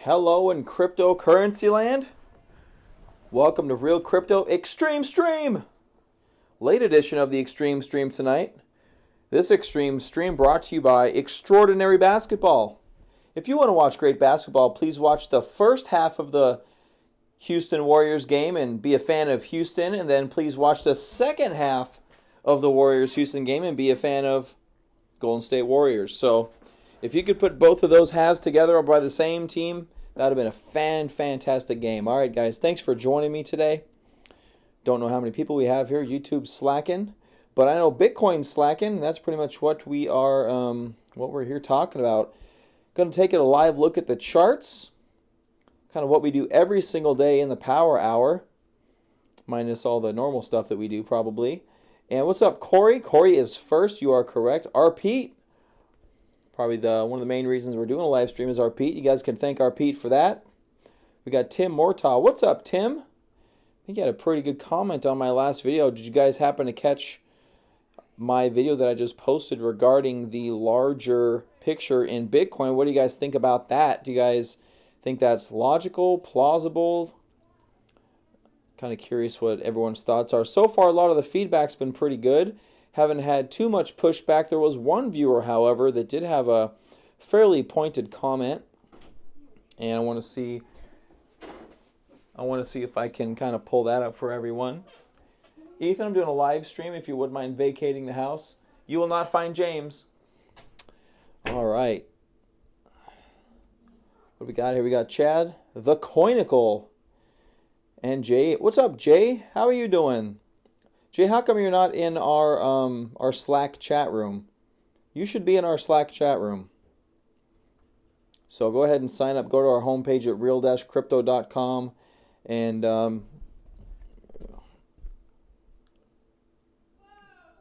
Hello in cryptocurrency land. Welcome to Real Crypto Extreme Stream. Late edition of the Extreme Stream tonight. This Extreme Stream brought to you by Extraordinary Basketball. If you want to watch great basketball, please watch the first half of the Houston Warriors game and be a fan of Houston, and then please watch the second half of the Warriors-Houston game and be a fan of Golden State Warriors. So if you could put both of those halves together by the same team, that would have been a fantastic game. All right, guys, thanks for joining me today. Don't know how many people we have here. YouTube's slacking, but I know Bitcoin's slacking. That's pretty much what we are, what we're here talking about. Going to take a live look at the charts, kind of what we do every single day in the Power Hour, minus all the normal stuff that we do probably. And what's up, Corey? Corey is first. You are correct. Our Pete. Probably one of the main reasons we're doing a live stream is our Pete. You guys can thank our Pete for that. We got Tim Mortal. What's up, Tim? I think you had a pretty good comment on my last video. Did you guys happen to catch my video that I just posted regarding the larger picture in Bitcoin? What do you guys think about that? Do you guys think that's logical, plausible? Kind of curious what everyone's thoughts are. So far, a lot of the feedback's been pretty good. Haven't had too much pushback. There was one viewer, however, that did have a fairly pointed comment, and I want to see if I can kind of pull that up for everyone. Ethan, I'm doing a live stream. If you wouldn't mind vacating the house, you will not find James. All right. What do we got here? We got Chad, the Coinical, and Jay. What's up, Jay? How are you doing? Jay, how come you're not in our Slack chat room? You should be in our Slack chat room. So go ahead and sign up. Go to our homepage at real-crypto.com. And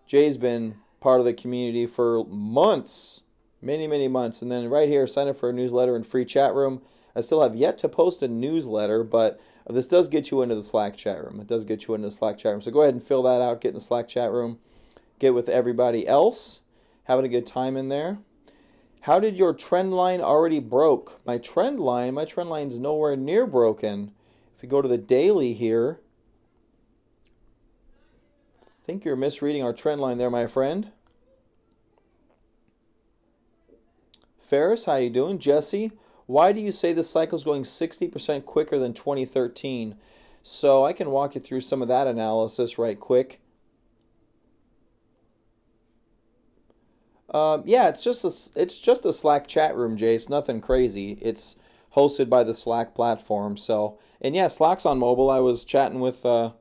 Jay's been part of the community for months, many, many months. And then right here, sign up for a newsletter and free chat room. I still have yet to post a newsletter, but this does get you into the Slack chat room. It does get you into the Slack chat room. So go ahead and fill that out. Get in the Slack chat room. Get with everybody else. Having a good time in there. How did your trend line already broke? My trend line's nowhere near broken. If you go to the daily here, I think you're misreading our trend line there, my friend. Ferris, how you doing? Jesse, why do you say the cycle's going 60% quicker than 2013? So I can walk you through some of that analysis right quick. Yeah, it's just a Slack chat room, Jay. It's nothing crazy. It's hosted by the Slack platform. So, and yeah, Slack's on mobile. I was chatting with the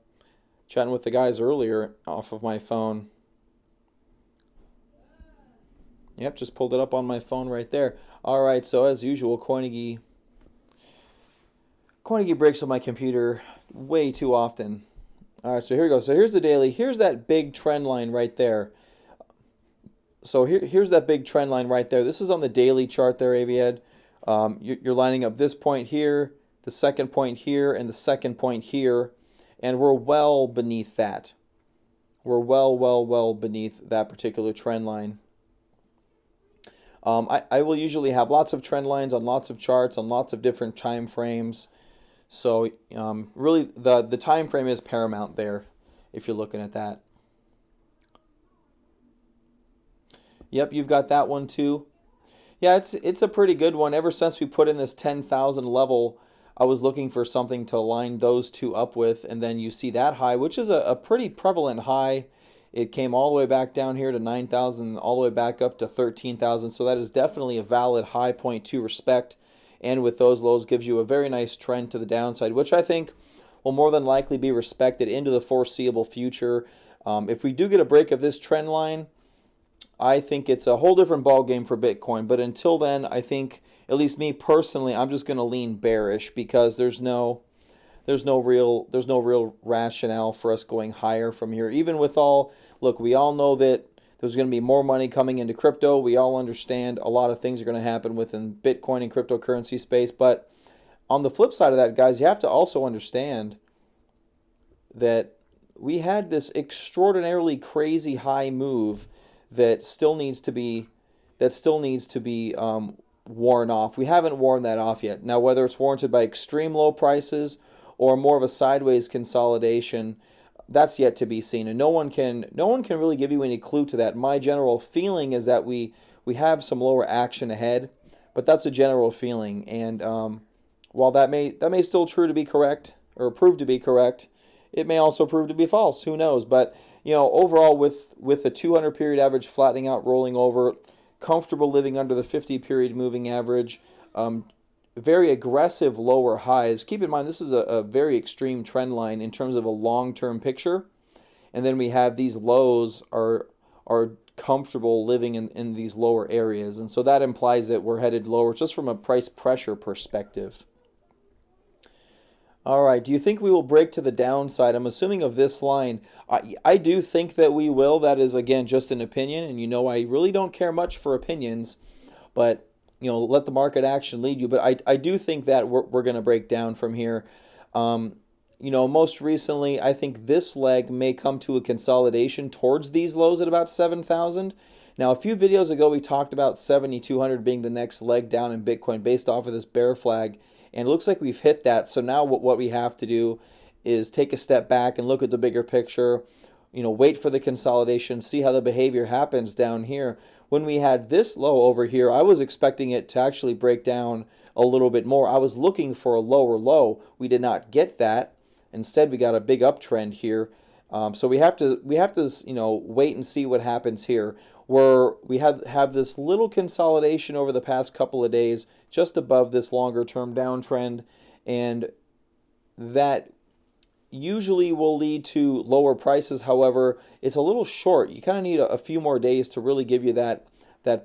guys earlier off of my phone. Yep, just pulled it up on my phone right there. All right, so as usual, Coinigy breaks on my computer way too often. All right, so here we go. So here's the daily. Here's that big trend line right there. So here's that big trend line right there. This is on the daily chart there, Aviad. You're lining up this point here, the second point here, and the second point here, and we're well beneath that. We're well beneath that particular trend line. I will usually have lots of trend lines on lots of charts on lots of different time frames. So really the time frame is paramount there if you're looking at that. Yep, you've got that one too. Yeah, it's a pretty good one. Ever since we put in this 10,000 level, I was looking for something to line those two up with, and then you see that high, which is a pretty prevalent high. It came all the way back down here to 9,000, all the way back up to 13,000. So that is definitely a valid high point to respect. And with those lows gives you a very nice trend to the downside, which I think will more than likely be respected into the foreseeable future. If we do get a break of this trend line, I think it's a whole different ball game for Bitcoin. But until then, I think, at least me personally, I'm just going to lean bearish because there's no real rationale for us going higher from here. Even with all, look, we all know that there's going to be more money coming into crypto. We all understand a lot of things are going to happen within Bitcoin and cryptocurrency space. But on the flip side of that, guys, you have to also understand that we had this extraordinarily crazy high move that still needs to be worn off. We haven't worn that off yet. Now, whether it's warranted by extreme low prices or more of a sideways consolidation, that's yet to be seen, and no one can really give you any clue to that. My general feeling is that we have some lower action ahead, but that's a general feeling. And while that may still true to be correct or prove to be correct, it may also prove to be false. Who knows? But overall, with the 200 period average flattening out, rolling over, comfortable living under the 50 period moving average. Very aggressive lower highs. Keep in mind, this is a very extreme trend line in terms of a long-term picture. And then we have these lows are comfortable living in these lower areas. And so that implies that we're headed lower just from a price pressure perspective. All right, do you think we will break to the downside? I'm assuming of this line. I do think that we will. That is, again, just an opinion. And I really don't care much for opinions. But let the market action lead you. But I do think that we're going to break down from here. Most recently, I think this leg may come to a consolidation towards these lows at about 7,000. Now, a few videos ago, we talked about 7,200 being the next leg down in Bitcoin based off of this bear flag. And it looks like we've hit that. So now what we have to do is take a step back and look at the bigger picture. Wait for the consolidation, see how the behavior happens down here. When we had this low over here, I was expecting it to actually break down a little bit more. I was looking for a lower low. We did not get that. Instead, we got a big uptrend here. So we have to wait and see what happens here. Where we have this little consolidation over the past couple of days, just above this longer term downtrend, and that usually will lead to lower prices. However, it's a little short. You kind of need a few more days to really give you that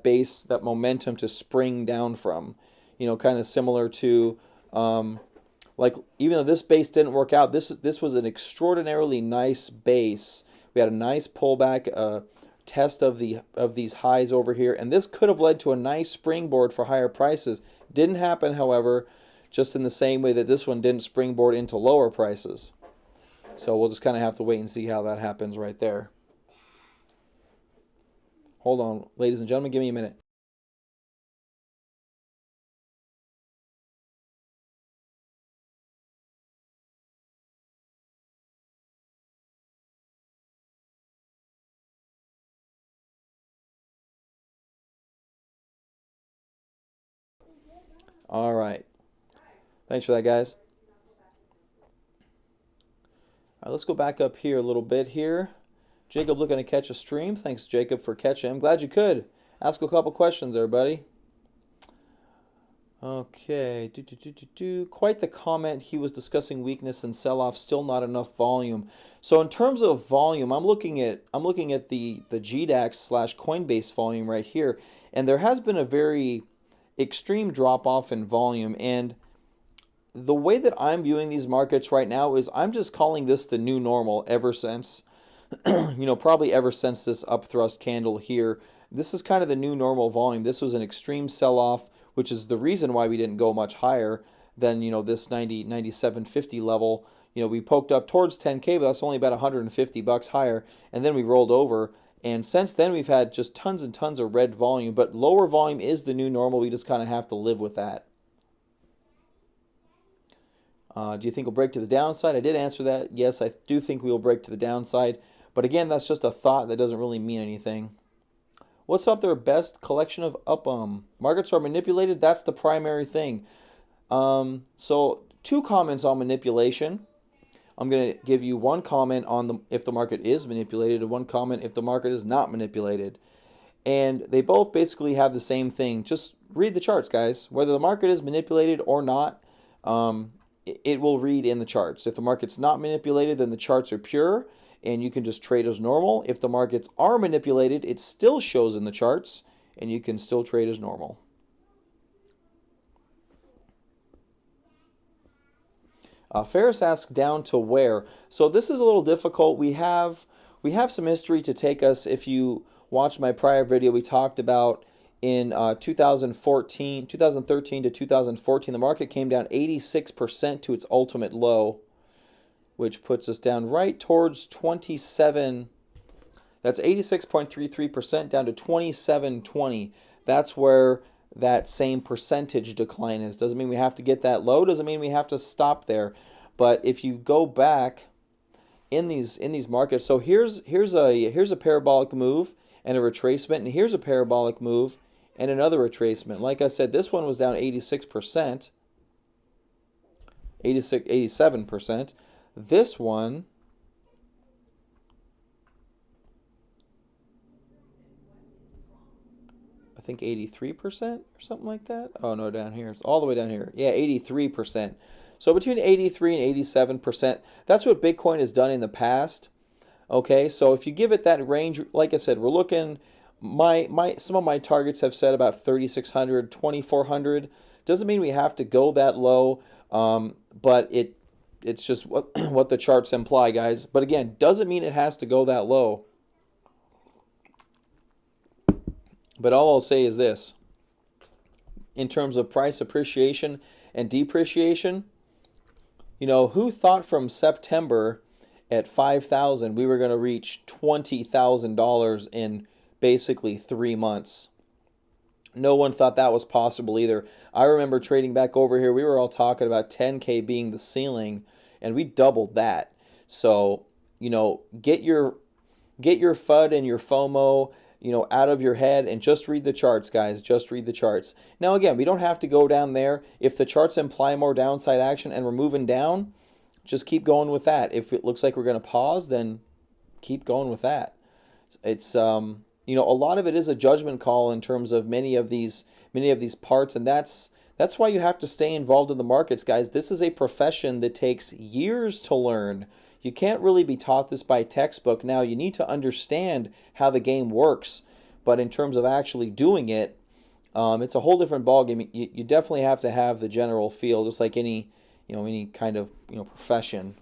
base, that momentum to spring down from. Kind of similar to like, even though this base didn't work out, this was an extraordinarily nice base. We had a nice pullback, test of these highs over here, and this could have led to a nice springboard for higher prices. Didn't happen, however, just in the same way that this one didn't springboard into lower prices. So we'll just kind of have to wait and see how that happens right there. Hold on, ladies and gentlemen, give me a minute. All right. Thanks for that, guys. All right, let's go back up here a little bit here. Jacob looking to catch a stream. Thanks, Jacob, for catching. I'm glad you could. Ask a couple questions there, buddy. Okay. Quite the comment. He was discussing weakness and sell-off. Still not enough volume. So in terms of volume, I'm looking at the GDAX / Coinbase volume right here, and there has been a very extreme drop-off in volume. And the way that I'm viewing these markets right now is I'm just calling this the new normal ever since, probably ever since this upthrust candle here. This is kind of the new normal volume. This was an extreme sell-off, which is the reason why we didn't go much higher than, this 97.50 level. We poked up towards 10K, but that's only about $150 higher, and then we rolled over. And since then, we've had just tons and tons of red volume, but lower volume is the new normal. We just kind of have to live with that. Do you think we'll break to the downside? I did answer that. Yes, I do think we will break to the downside. But again, that's just a thought that doesn't really mean anything. What's up there? Best collection of markets are manipulated? That's the primary thing. So 2 comments on manipulation. I'm going to give you 1 comment on if the market is manipulated and 1 comment if the market is not manipulated. And they both basically have the same thing. Just read the charts, guys. Whether the market is manipulated or not, it will read in the charts. If the market's not manipulated, then the charts are pure and you can just trade as normal. If the markets are manipulated, it still shows in the charts and you can still trade as normal. Ferris asks, down to where? So this is a little difficult. We have some history to take us. If you watched my prior video, we talked about in 2013 to 2014, the market came down 86% to its ultimate low, which puts us down right towards 27. That's 86.33% down to 27.20. That's where that same percentage decline is. Doesn't mean we have to get that low, doesn't mean we have to stop there. But if you go back in these markets, so here's a parabolic move and a retracement, and here's a parabolic move and another retracement. Like I said, this one was down 86%, 87%. This one, I think 83% or something like that. Oh no, down here. It's all the way down here. Yeah, 83%. So between 83 and 87%, that's what Bitcoin has done in the past. Okay, so if you give it that range, like I said, we're looking, some of my targets have said about 3,600, 2,400. Doesn't mean we have to go that low, but it's just what the charts imply, guys. But again, doesn't mean it has to go that low. But all I'll say is this. In terms of price appreciation and depreciation, you know, who thought from September at 5,000 we were going to reach $20,000 in basically 3 months? No one thought that was possible either. I remember trading back over here, we were all talking about 10K being the ceiling, and we doubled that. So, you know, get your FUD and your FOMO, you know, out of your head and just read the charts, guys. Just read the charts. Now, again, we don't have to go down there. If the charts imply more downside action and we're moving down, just keep going with that. If it looks like we're going to pause, then keep going with that. It's you know, a lot of it is a judgment call in terms of many of these parts, and that's why you have to stay involved in the markets, guys. This is a profession that takes years to learn. You can't really be taught this by textbook. Now, you need to understand how the game works, but in terms of actually doing it, it's a whole different ballgame. You definitely have to have the general feel, just like any kind of profession.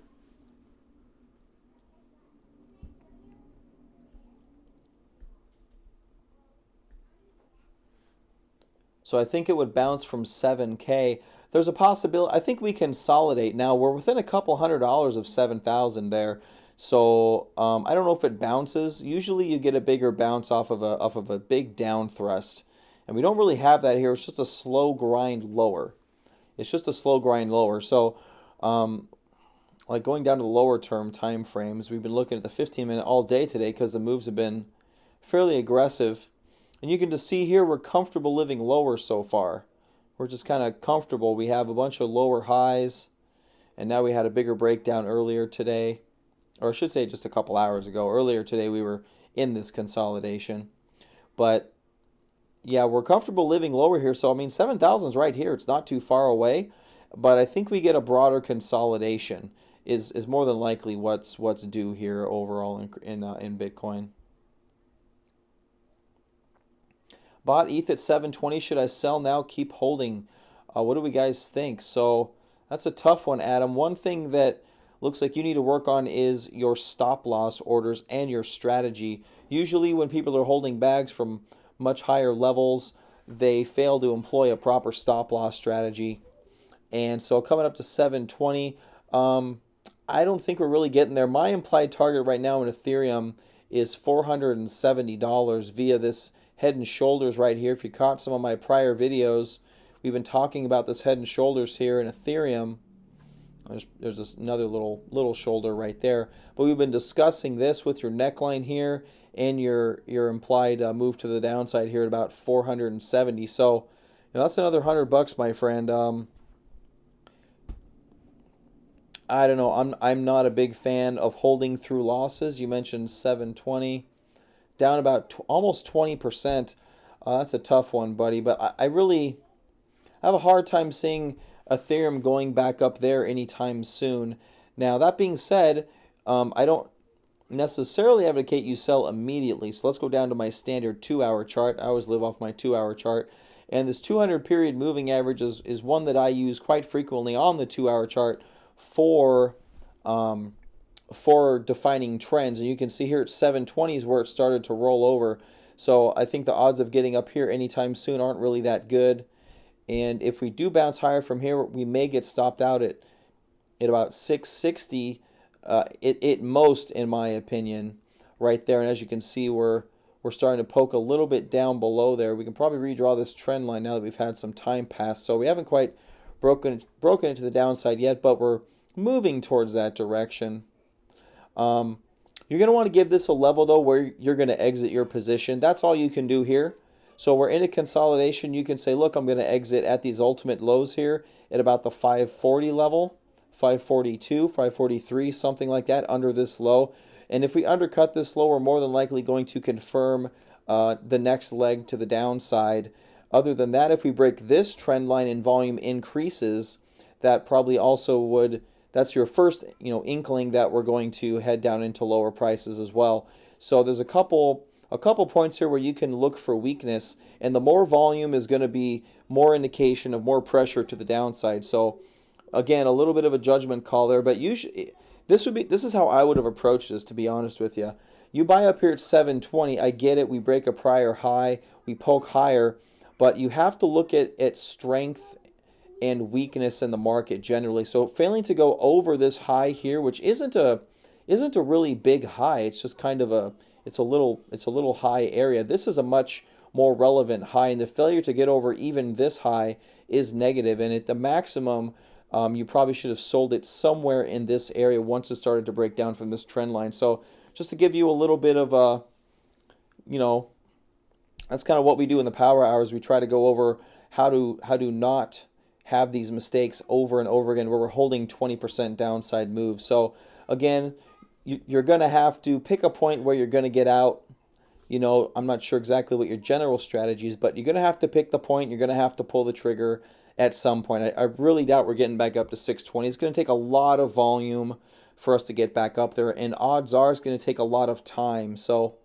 So I think it would bounce from 7K. There's a possibility. I think we consolidate. Now we're within a couple $100 of 7,000 there. So I don't know if it bounces. Usually you get a bigger bounce off of a big down thrust, and we don't really have that here. It's just a slow grind lower. It's just a slow grind lower. So like going down to the lower term time frames, we've been looking at the 15-minute all day today because the moves have been fairly aggressive. And you can just see here we're comfortable living lower so far. We're just kind of comfortable. We have a bunch of lower highs, and now we had a bigger breakdown earlier today, or I should say just a couple hours ago. Earlier today we were in this consolidation. But yeah, we're comfortable living lower here. So I mean 7,000 is right here. It's not too far away, but I think we get a broader consolidation is more than likely what's due here overall in Bitcoin. Bought ETH at 720. Should I sell now? Keep holding. What do we guys think? So that's a tough one, Adam. One thing that looks like you need to work on is your stop loss orders and your strategy. Usually when people are holding bags from much higher levels, they fail to employ a proper stop loss strategy. And so coming up to 720, I don't think we're really getting there. My implied target right now in Ethereum is $470 via this head and shoulders right here. If you caught some of my prior videos, we've been talking about this head and shoulders here in Ethereum. There's this another little shoulder right there. But we've been discussing this with your neckline here and your implied move to the downside here at about 470. So that's another $100, my friend. I don't know. I'm not a big fan of holding through losses. You mentioned 720. Down about almost 20%. That's a tough one, buddy. But I really have a hard time seeing Ethereum going back up there anytime soon. Now, that being said, I don't necessarily advocate you sell immediately. So let's go down to my standard 2-hour chart. I always live off my 2-hour chart. And this 200 period moving average is one that I use quite frequently on the 2-hour chart for defining trends. And you can see here at 720 is where it started to roll over. So I think the odds of getting up here anytime soon aren't really that good. And if we do bounce higher from here, we may get stopped out at about 660 at most, in my opinion, right there. And as you can see, we're we're starting to poke a little bit down below there. We can probably redraw this trend line now that we've had some time pass. So we haven't quite broken into the downside yet, but we're moving towards that direction. You're going to want to give this a level, though, where you're going to exit your position. That's all you can do here. So we're in a consolidation. You can say, look, I'm going to exit at these ultimate lows here at about the 540 level, 542, 543, something like that, under this low. And if we undercut this low, we're more than likely going to confirm the next leg to the downside. Other than that, if we break this trend line and volume increases, that probably also would, that's your first inkling that we're going to head down into lower prices as well. So there's a couple points here where you can look for weakness, and the more volume is going to be more indication of more pressure to the downside. So again, a little bit of a judgment call there, but usually this is how I would have approached this, to be honest with you. You buy up here at 720, I get it, we break a prior high, we poke higher, but you have to look at strength and weakness in the market generally. So failing to go over this high here, which isn't a really big high, it's just kind of it's a little high area. This is a much more relevant high, and the failure to get over even this high is negative. And at the maximum, you probably should have sold it somewhere in this area once it started to break down from this trend line. So just to give you a little bit of that's kind of what we do in the power hours. We try to go over how to not have these mistakes over and over again where we're holding 20% downside moves. So again, you're going to have to pick a point where you're going to get out. I'm not sure exactly what your general strategy is, but you're going to have to pick the point. You're going to have to pull the trigger at some point. I really doubt we're getting back up to 620. It's going to take a lot of volume for us to get back up there, and odds are it's going to take a lot of time. So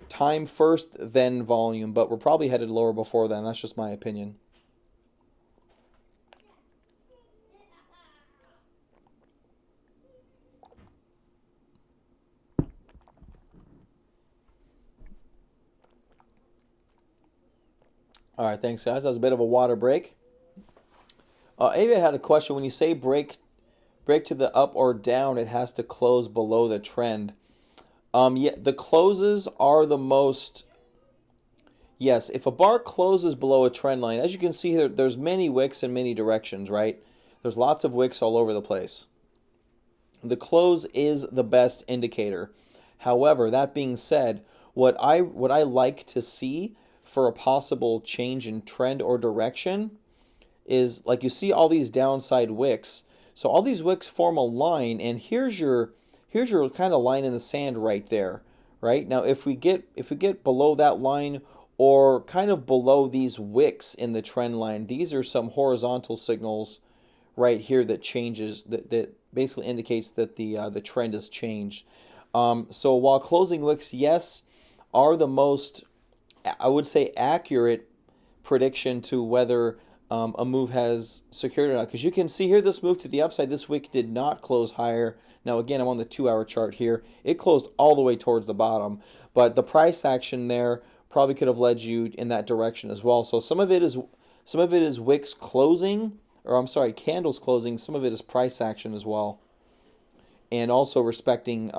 time first, then volume, but we're probably headed lower before then. That's just my opinion. All right, thanks, guys. That was a bit of a water break. Aviat had a question. When you say break to the up or down, it has to close below the trend. Yeah, the closes are the most. Yes, if a bar closes below a trend line, as you can see here, there's many wicks in many directions, right? There's lots of wicks all over the place. The close is the best indicator. However, that being said, what I like to see for a possible change in trend or direction is, like, you see all these downside wicks. So all these wicks form a line, and here's your kind of line in the sand right there. Right? Now if we get below that line or kind of below these wicks in the trend line, these are some horizontal signals right here that changes that basically indicates that the trend has changed. So while closing wicks, yes, are the most, I would say, accurate prediction to whether a move has secured or not. Because you can see here this move to the upside, this wick did not close higher. Now again, I'm on the 2-hour chart here. It closed all the way towards the bottom. But the price action there probably could have led you in that direction as well. So some of it is wicks closing, or I'm sorry, candles closing. Some of it is price action as well. And also respecting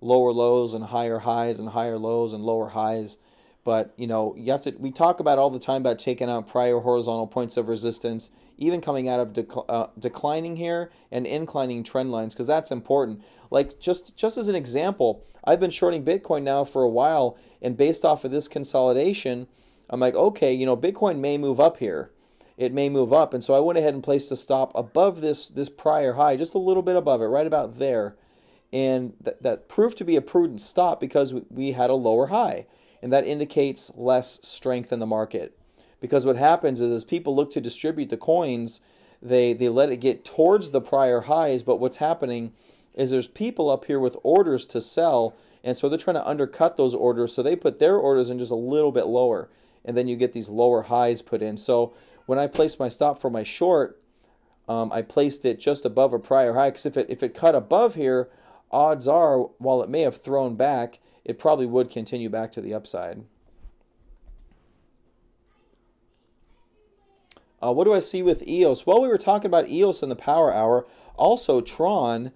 lower lows and higher highs and higher lows and lower highs. But you have to. We talk about all the time about taking out prior horizontal points of resistance, even coming out of declining here and inclining trend lines, because that's important. Like just as an example, I've been shorting Bitcoin now for a while, and based off of this consolidation, I'm like, okay, Bitcoin may move up here. It may move up, and so I went ahead and placed a stop above this prior high, just a little bit above it, right about there, and that proved to be a prudent stop because we had a lower high. And that indicates less strength in the market. Because what happens is as people look to distribute the coins, they let it get towards the prior highs, but what's happening is there's people up here with orders to sell, and so they're trying to undercut those orders, so they put their orders in just a little bit lower, and then you get these lower highs put in. So when I placed my stop for my short, I placed it just above a prior high, because if it cut above here, odds are, while it may have thrown back, it probably would continue back to the upside. What do I see with EOS? Well, we were talking about EOS in the power hour. Also, Tron,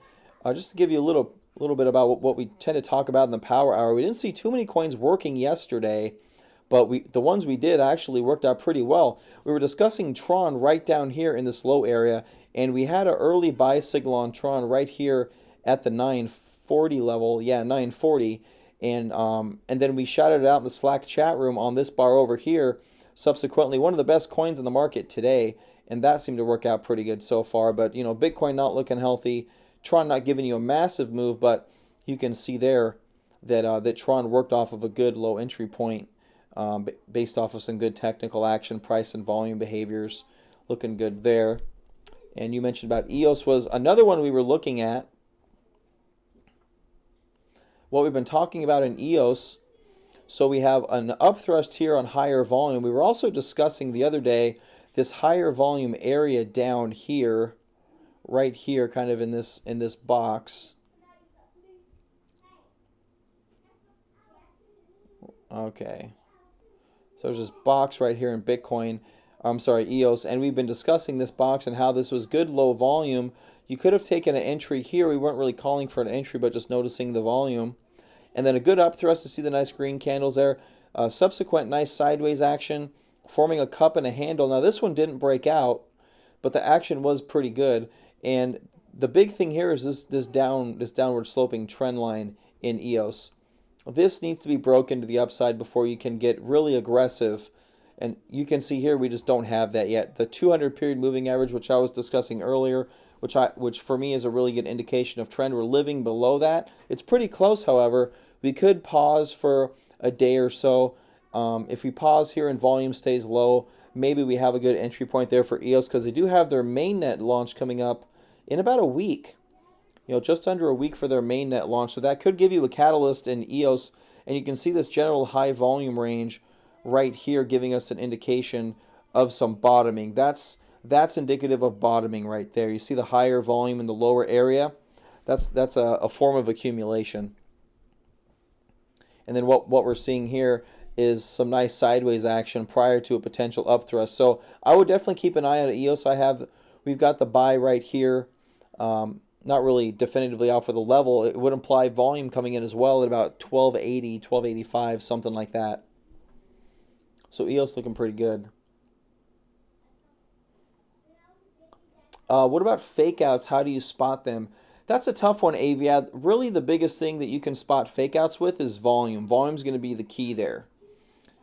just to give you a little a little bit about what we tend to talk about in the power hour. We didn't see too many coins working yesterday, but the ones we did actually worked out pretty well. We were discussing Tron right down here in this low area, and we had an early buy signal on Tron right here at the 940 level. Yeah, 940. And then we shouted it out in the Slack chat room on this bar over here. Subsequently, one of the best coins in the market today, and that seemed to work out pretty good so far. But, you know, Bitcoin not looking healthy. Tron not giving you a massive move, but you can see there that Tron worked off of a good low entry point based off of some good technical action, price and volume behaviors. Looking good there. And you mentioned about EOS was another one we were looking at. What we've been talking about in EOS, so we have an upthrust here on higher volume. We were also discussing the other day this higher volume area down here, right here, kind of in this box. Okay. So there's this box right here in Bitcoin. I'm sorry, EOS, and we've been discussing this box and how this was good low volume. You could have taken an entry here. We weren't really calling for an entry, but just noticing the volume. And then a good upthrust to see the nice green candles there. Subsequent nice sideways action, forming a cup and a handle. Now this one didn't break out, but the action was pretty good. And the big thing here is this downward sloping trend line in EOS. This needs to be broken to the upside before you can get really aggressive. And you can see here we just don't have that yet. The 200 period moving average, which I was discussing earlier, which for me is a really good indication of trend, we're living below that. It's pretty close, however. We could pause for a day or so. If we pause here and volume stays low, maybe we have a good entry point there for EOS, because they do have their mainnet launch coming up in about a week. You know, just under a week for their mainnet launch. So that could give you a catalyst in EOS. And you can see this general high volume range right here giving us an indication of some bottoming. That's indicative of bottoming right there. You see the higher volume in the lower area? That's a form of accumulation. And then what we're seeing here is some nice sideways action prior to a potential upthrust. So I would definitely keep an eye on EOS. We've got the buy right here. Not really definitively out for the level. It would imply volume coming in as well at about 1280, 1285, something like that. So EOS looking pretty good. What about fake outs? How do you spot them? That's a tough one, Aviad. Really the biggest thing that you can spot fake outs with is volume. Volume is going to be the key there.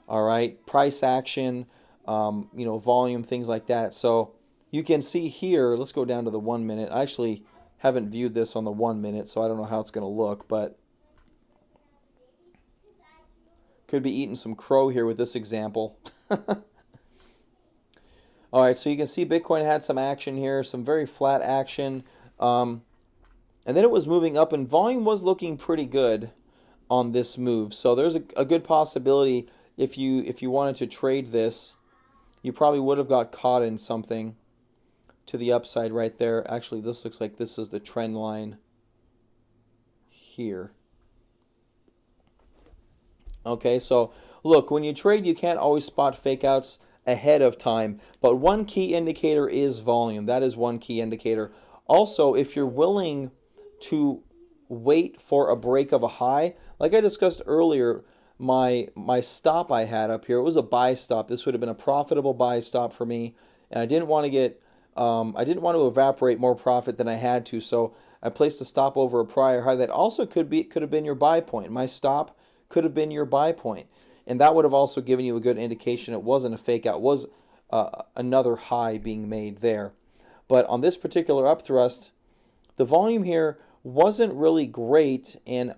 All right, price action, volume, things like that. So you can see here, let's go down to the 1 minute. I actually haven't viewed this on the 1 minute, so I don't know how it's going to look, but could be eating some crow here with this example. All right, so you can see Bitcoin had some action here, some very flat action. And then it was moving up, and volume was looking pretty good on this move. So there's a good possibility if you wanted to trade this, you probably would have got caught in something to the upside right there. Actually, this looks like this is the trend line here. Okay, so look, when you trade, you can't always spot fake outs ahead of time, but one key indicator is volume. That is one key indicator. Also, if you're willing to wait for a break of a high, like I discussed earlier, my stop I had up here, it was a buy stop. This would have been a profitable buy stop for me, and I didn't want to evaporate more profit than I had to, so I placed a stop over a prior high that also could have been your buy point. My stop could have been your buy point, and that would have also given you a good indication it wasn't a fake out, it was another high being made there. But on this particular upthrust, the volume here wasn't really great, and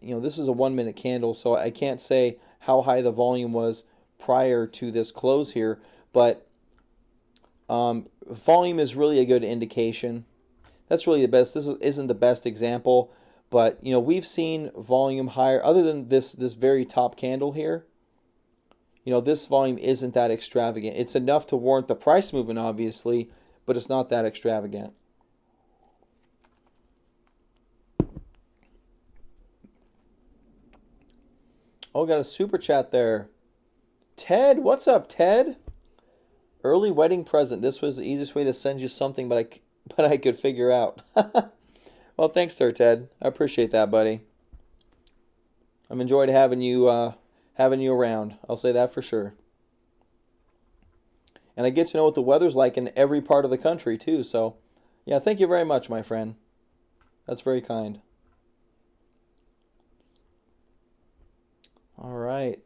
this is a 1 minute candle, so I can't say how high the volume was prior to this close here, but volume is really a good indication. That's really the best. This isn't the best example, but we've seen volume higher other than this very top candle here. This volume isn't that extravagant. It's enough to warrant the price movement, obviously, but it's not that extravagant. Oh, got a super chat there. Ted, what's up, Ted? Early wedding present. This was the easiest way to send you something, but I could figure out. Well, thanks there, Ted. I appreciate that, buddy. I've enjoyed having you around. I'll say that for sure. And I get to know what the weather's like in every part of the country too. So, yeah, thank you very much, my friend. That's very kind. All right.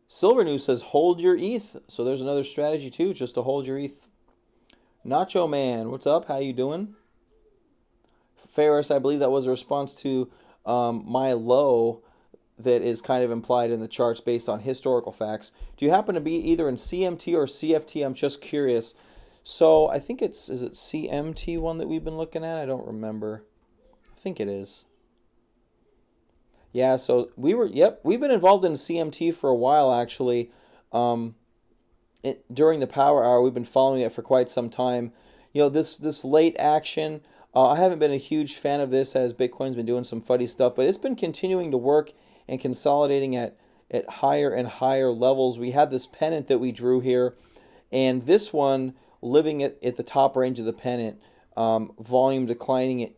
Silver News says hold your Eath. So there's another strategy too, just to hold your Eath. Nacho Man, what's up? How you doing? Ferris, I believe that was a response to my low that is kind of implied in the charts based on historical facts. Do you happen to be either in CMT or CFT? I'm just curious. So I think is it CMT one that we've been looking at? I don't remember. I think it is. Yeah, so we've been involved in CMT for a while actually. During the power hour, we've been following it for quite some time. You know, this late action, I haven't been a huge fan of this as Bitcoin's been doing some fuddy stuff, but it's been continuing to work and consolidating at higher and higher levels. We had this pennant that we drew here, and this one living at the top range of the pennant, volume declining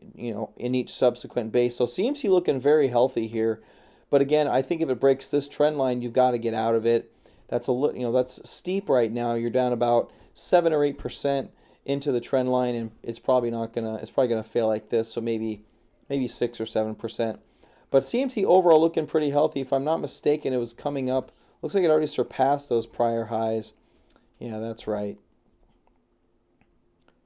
in each subsequent base. So CMT looking very healthy here, but again, I think if it breaks this trend line, you've got to get out of it. That's that's steep right now. You're down about 7 or 8% into the trend line, and it's probably gonna fail like this. So maybe 6 or 7%. But CMT overall looking pretty healthy. If I'm not mistaken, it was coming up. Looks like it already surpassed those prior highs. Yeah, that's right.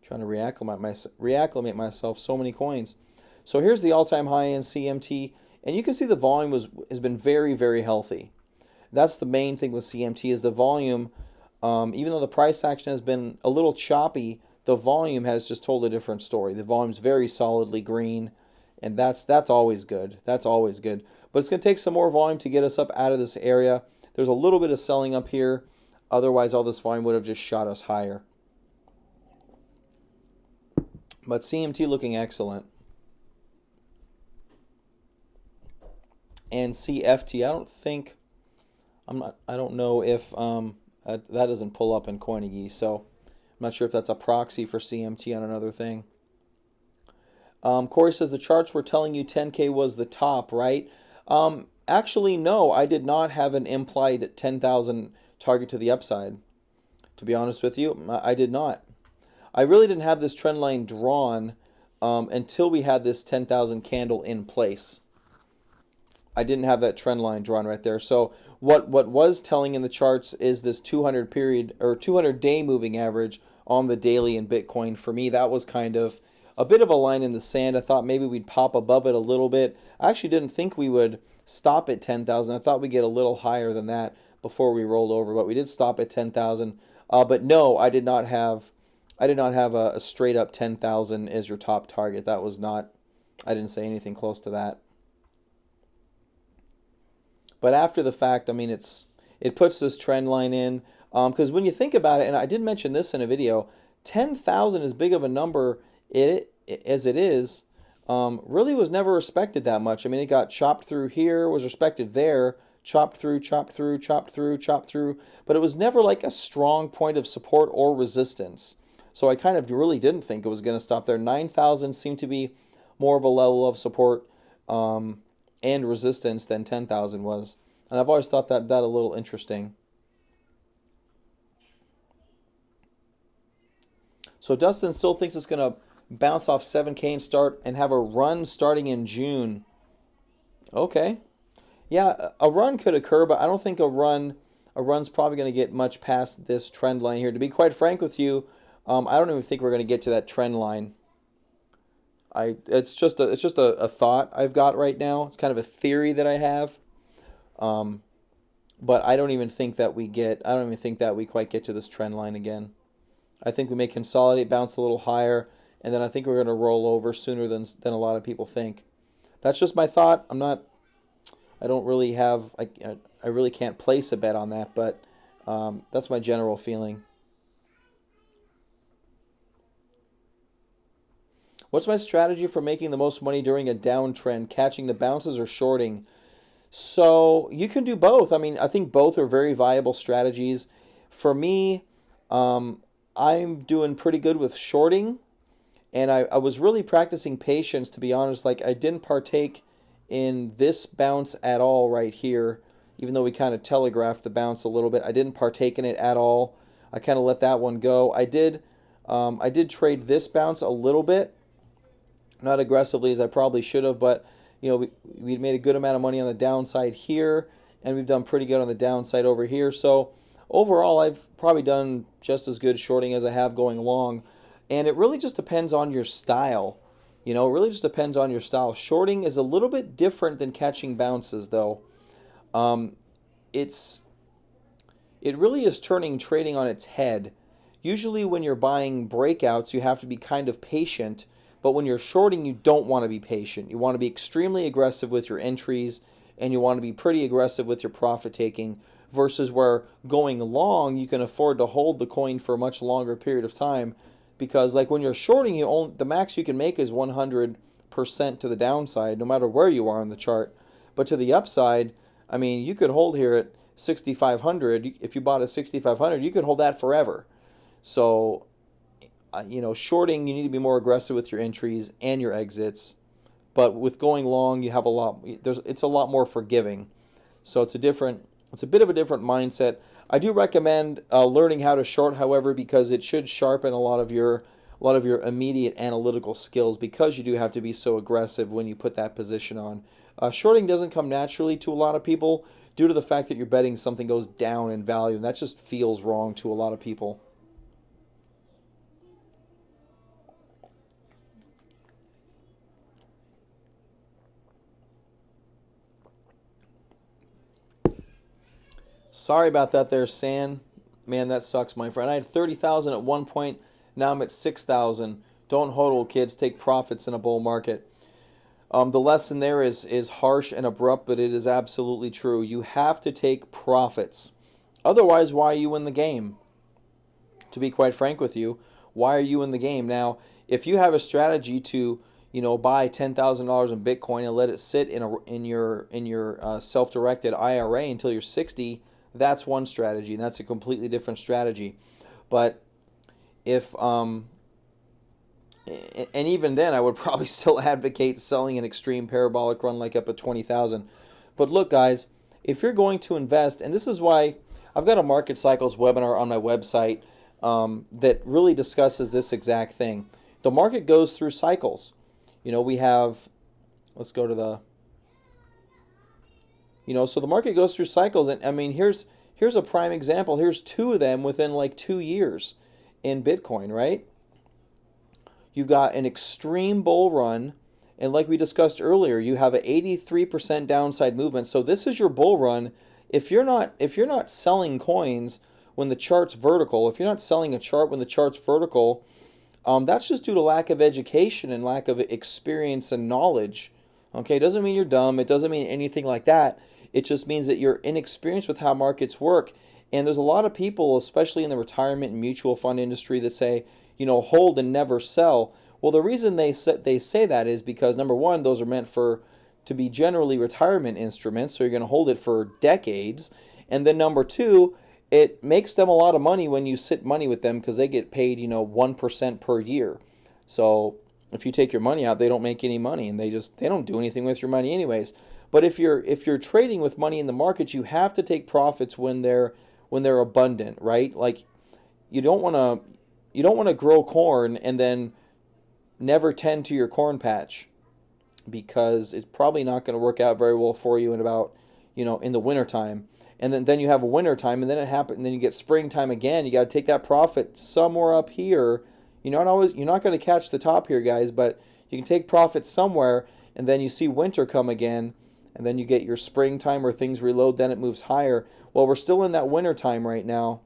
Trying to reacclimate myself. So many coins. So here's the all-time high in CMT, and you can see the volume has been very, very healthy. That's the main thing with CMT is the volume. Even though the price action has been a little choppy, the volume has just told a different story. The volume's very solidly green, and that's always good. That's always good. But it's going to take some more volume to get us up out of this area. There's a little bit of selling up here. Otherwise, all this volume would have just shot us higher. But CMT looking excellent. And CFT, I don't know if that doesn't pull up in Coinigy, so I'm not sure if that's a proxy for CMT on another thing. Corey says the charts were telling you 10K was the top, right? Actually, no, I did not have an implied 10,000 target to the upside. To be honest with you, I did not. I really didn't have this trend line drawn until we had this 10,000 candle in place. I didn't have that trend line drawn right there. So what was telling in the charts is this 200 period or 200-day moving average on the daily in Bitcoin. For me, that was kind of a bit of a line in the sand. I thought maybe we'd pop above it a little bit. I actually didn't think we would stop at 10,000. I thought we'd get a little higher than that before we rolled over, but we did stop at 10,000. But no, I did not have a straight up 10,000 as your top target. That was not. I didn't say anything close to that. But after the fact, I mean, it puts this trend line in because when you think about it, and I did mention this in a video, 10,000 as big of a number as it is, really was never respected that much. I mean, it got chopped through here, was respected there, chopped through, chopped through, chopped through, chopped through, but it was never like a strong point of support or resistance. So I kind of really didn't think it was going to stop there. 9,000 seemed to be more of a level of support and resistance than 10,000 was. And I've always thought that a little interesting. So Dustin still thinks it's going to bounce off 7K and have a run starting in June. Okay. Yeah, a run could occur, but I don't think a run's probably going to get much past this trend line here. To be quite frank with you, I don't even think we're going to get to that trend line. It's just a thought I've got right now. It's kind of a theory that I have. But I don't even think that we quite get to this trend line again. I think we may consolidate, bounce a little higher, and then I think we're going to roll over sooner than a lot of people think. That's just my thought. I really can't place a bet on that, but that's my general feeling. What's my strategy for making the most money during a downtrend? Catching the bounces or shorting? So you can do both. I mean, I think both are very viable strategies. For me, I'm doing pretty good with shorting, and I was really practicing patience, to be honest. Like, I didn't partake in this bounce at all right here, even though we kind of telegraphed the bounce a little bit. I didn't partake in it at all. I kind of let that one go. I did trade this bounce a little bit, not aggressively as I probably should have, but you know, we made a good amount of money on the downside here, and we've done pretty good on the downside over here. So overall, I've probably done just as good shorting as I have going long, and it really just depends on your style. You know, it really just depends on your style. Shorting is a little bit different than catching bounces, though. Um, it's it really is turning trading on its head. Usually when you're buying breakouts, you have to be kind of patient, but when you're shorting, you don't want to be patient. You want to be extremely aggressive with your entries, and you want to be pretty aggressive with your profit taking, versus where going long, you can afford to hold the coin for a much longer period of time, because like when you're shorting, the max you can make is 100% to the downside, no matter where you are on the chart. But to the upside, I mean, you could hold here at 6,500. If you bought at 6,500, you could hold that forever. So, you know, shorting, you need to be more aggressive with your entries and your exits. But with going long, you have it's a lot more forgiving. So it's a bit of a different mindset. I do recommend learning how to short, however, because it should sharpen a lot of your immediate analytical skills, because you do have to be so aggressive when you put that position on. Shorting doesn't come naturally to a lot of people due to the fact that you're betting something goes down in value, and that just feels wrong to a lot of people. Sorry about that there, San. Man, that sucks, my friend. I had 30,000 at one point. Now I'm at 6,000. Don't hodl, kids. Take profits in a bull market. The lesson there is harsh and abrupt, but it is absolutely true. You have to take profits. Otherwise, why are you in the game? To be quite frank with you, why are you in the game? Now, if you have a strategy to, you know, buy $10,000 in Bitcoin and let it sit in your self-directed IRA until you're 60, that's one strategy, and that's a completely different strategy. But if and even then, I would probably still advocate selling an extreme parabolic run like up at 20,000. But look, guys, if you're going to invest, and this is why I've got a market cycles webinar on my website that really discusses this exact thing. The market goes through cycles. You know, we have, let's go to the, you know, so the market goes through cycles, and I mean, here's a prime example. Here's two of them within like 2 years in Bitcoin, right? You've got an extreme bull run, and like we discussed earlier, you have an 83% downside movement. So this is your bull run. If you're not selling coins when the chart's vertical, if you're not selling a chart when the chart's vertical, that's just due to lack of education and lack of experience and knowledge. Okay, it doesn't mean you're dumb. It doesn't mean anything like that. It just means that you're inexperienced with how markets work. And there's a lot of people, especially in the retirement and mutual fund industry, that say, you know, hold and never sell. Well, the reason they say that is because, number one, those are meant to be generally retirement instruments, so you're going to hold it for decades. And then number two, it makes them a lot of money when you sit money with them, because they get paid, you know, 1% per year. So if you take your money out, they don't make any money, and they don't do anything with your money anyways. But if you're trading with money in the market, you have to take profits when they're abundant, right? Like, you don't want to grow corn and then never tend to your corn patch, because it's probably not going to work out very well for you in about, you know, in the wintertime. And then you have a wintertime, and then it happens, and then you get springtime again. You got to take that profit somewhere up here. You're not going to catch the top here, guys, but you can take profit somewhere, and then you see winter come again, and then you get your springtime where things reload, then it moves higher. Well, we're still in that wintertime right now.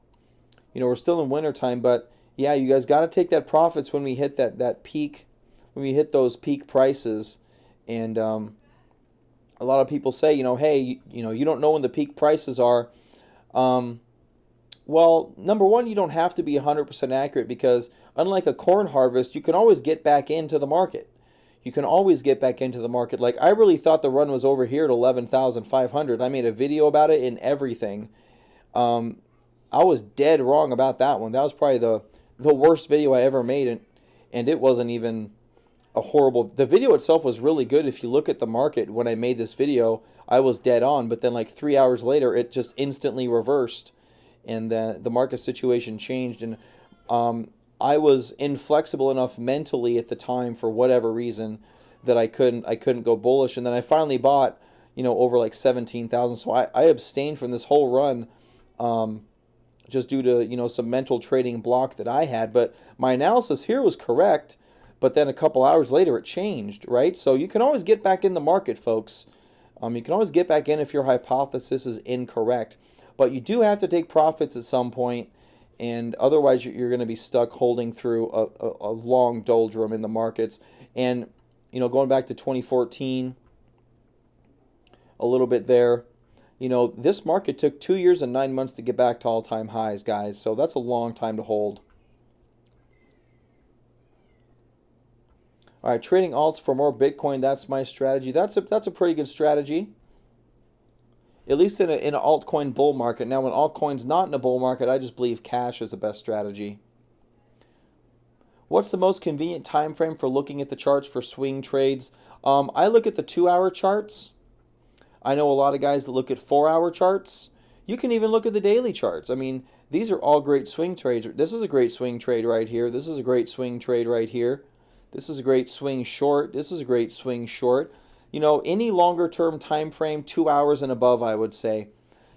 You know, we're still in wintertime, but yeah, you guys got to take that profits when we hit that peak, when we hit those peak prices. And a lot of people say, you know, hey, you know, you don't know when the peak prices are. Well, number one, you don't have to be 100% accurate, because unlike a corn harvest, you can always get back into the market. You can always get back into the market. Like, I really thought the run was over here at 11,500. I made a video about it and everything. I was dead wrong about that one. That was probably the worst video I ever made, and it wasn't even a horrible. The video itself was really good. If you look at the market when I made this video, I was dead on, but then like 3 hours later, it just instantly reversed, and the market situation changed, and I was inflexible enough mentally at the time for whatever reason that I couldn't go bullish, and then I finally bought, over like 17,000. So I abstained from this whole run, just due to some mental trading block that I had. But my analysis here was correct, but then a couple hours later it changed, right? So you can always get back in the market, folks. You can always get back in if your hypothesis is incorrect, but you do have to take profits at some point, and otherwise you're going to be stuck holding through a long doldrum in the markets. And going back to 2014, a little bit there, this market took 2 years and 9 months to get back to all-time highs, guys. So that's a long time to hold. All right, trading alts for more Bitcoin. That's my strategy. That's a pretty good strategy, at least in an altcoin bull market. Now, when altcoin's not in a bull market, I just believe cash is the best strategy. What's the most convenient time frame for looking at the charts for swing trades? I look at the 2-hour charts. I know a lot of guys that look at 4-hour charts. You can even look at the daily charts. I mean, these are all great swing trades. This is a great swing trade right here. This is a great swing trade right here. This is a great swing short. This is a great swing short. Any longer term time frame, 2 hours and above, I would say.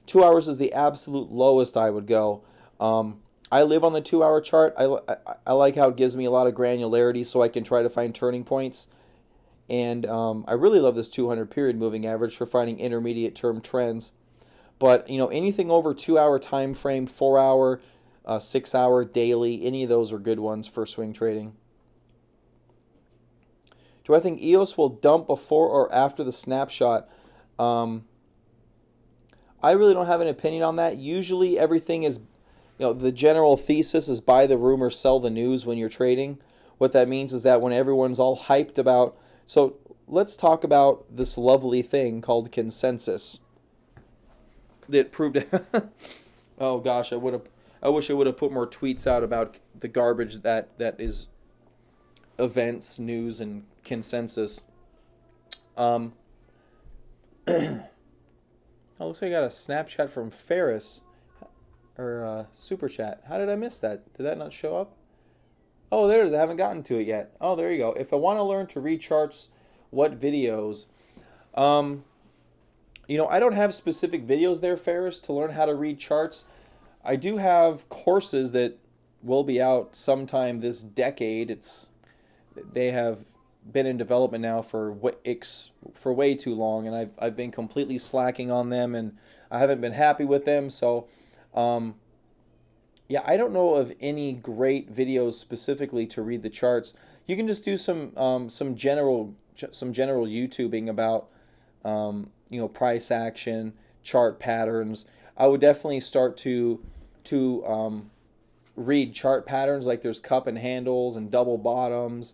2 hours is the absolute lowest I would go. I live on the 2-hour chart. I like how it gives me a lot of granularity, so I can try to find turning points. And I really love this 200 period moving average for finding intermediate term trends. But anything over 2-hour time frame, 4-hour, 6-hour, daily, any of those are good ones for swing trading. Do I think EOS will dump before or after the snapshot? I really don't have an opinion on that. Usually everything is, the general thesis is buy the rumor, sell the news when you're trading. What that means is that when everyone's all hyped about, so let's talk about this lovely thing called consensus that proved, oh gosh, I wish I would have put more tweets out about the garbage that is events, news, and consensus. Oh, looks like I got a Snapchat from Ferris, or Super Chat. How did I miss that? Did that not show up? Oh, there it is. I haven't gotten to it yet. Oh, there you go. If I want to learn to read charts, what videos? I don't have specific videos there, Ferris, to learn how to read charts. I do have courses that will be out sometime this decade. They have been in development now for way too long, and I've been completely slacking on them, and I haven't been happy with them. So, yeah, I don't know of any great videos specifically to read the charts. You can just do some general YouTubing about price action, chart patterns. I would definitely start to read chart patterns, like there's cup and handles and double bottoms,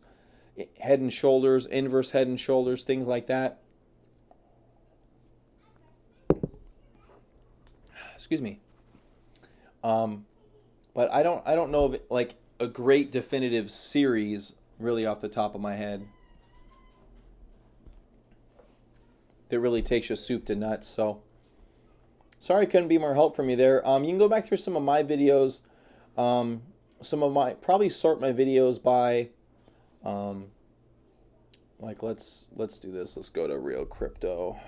head and shoulders, inverse head and shoulders, things like that. Excuse me. But I don't know of like a great definitive series really off the top of my head that really takes you soup to nuts. So sorry I couldn't be more help from you there. You can go back through some of my videos. Probably sort my videos by like let's do this. Let's go to Real Crypto.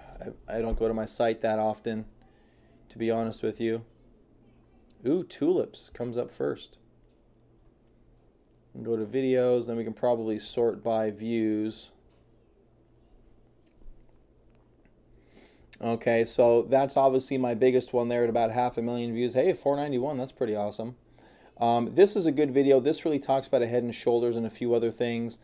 I don't go to my site that often, to be honest with you. Ooh, tulips comes up first. And go to videos, then we can probably sort by views. Okay, so that's obviously my biggest one there at about 500,000 views. Hey, 491, that's pretty awesome. This is a good video. This really talks about a head and shoulders and a few other things.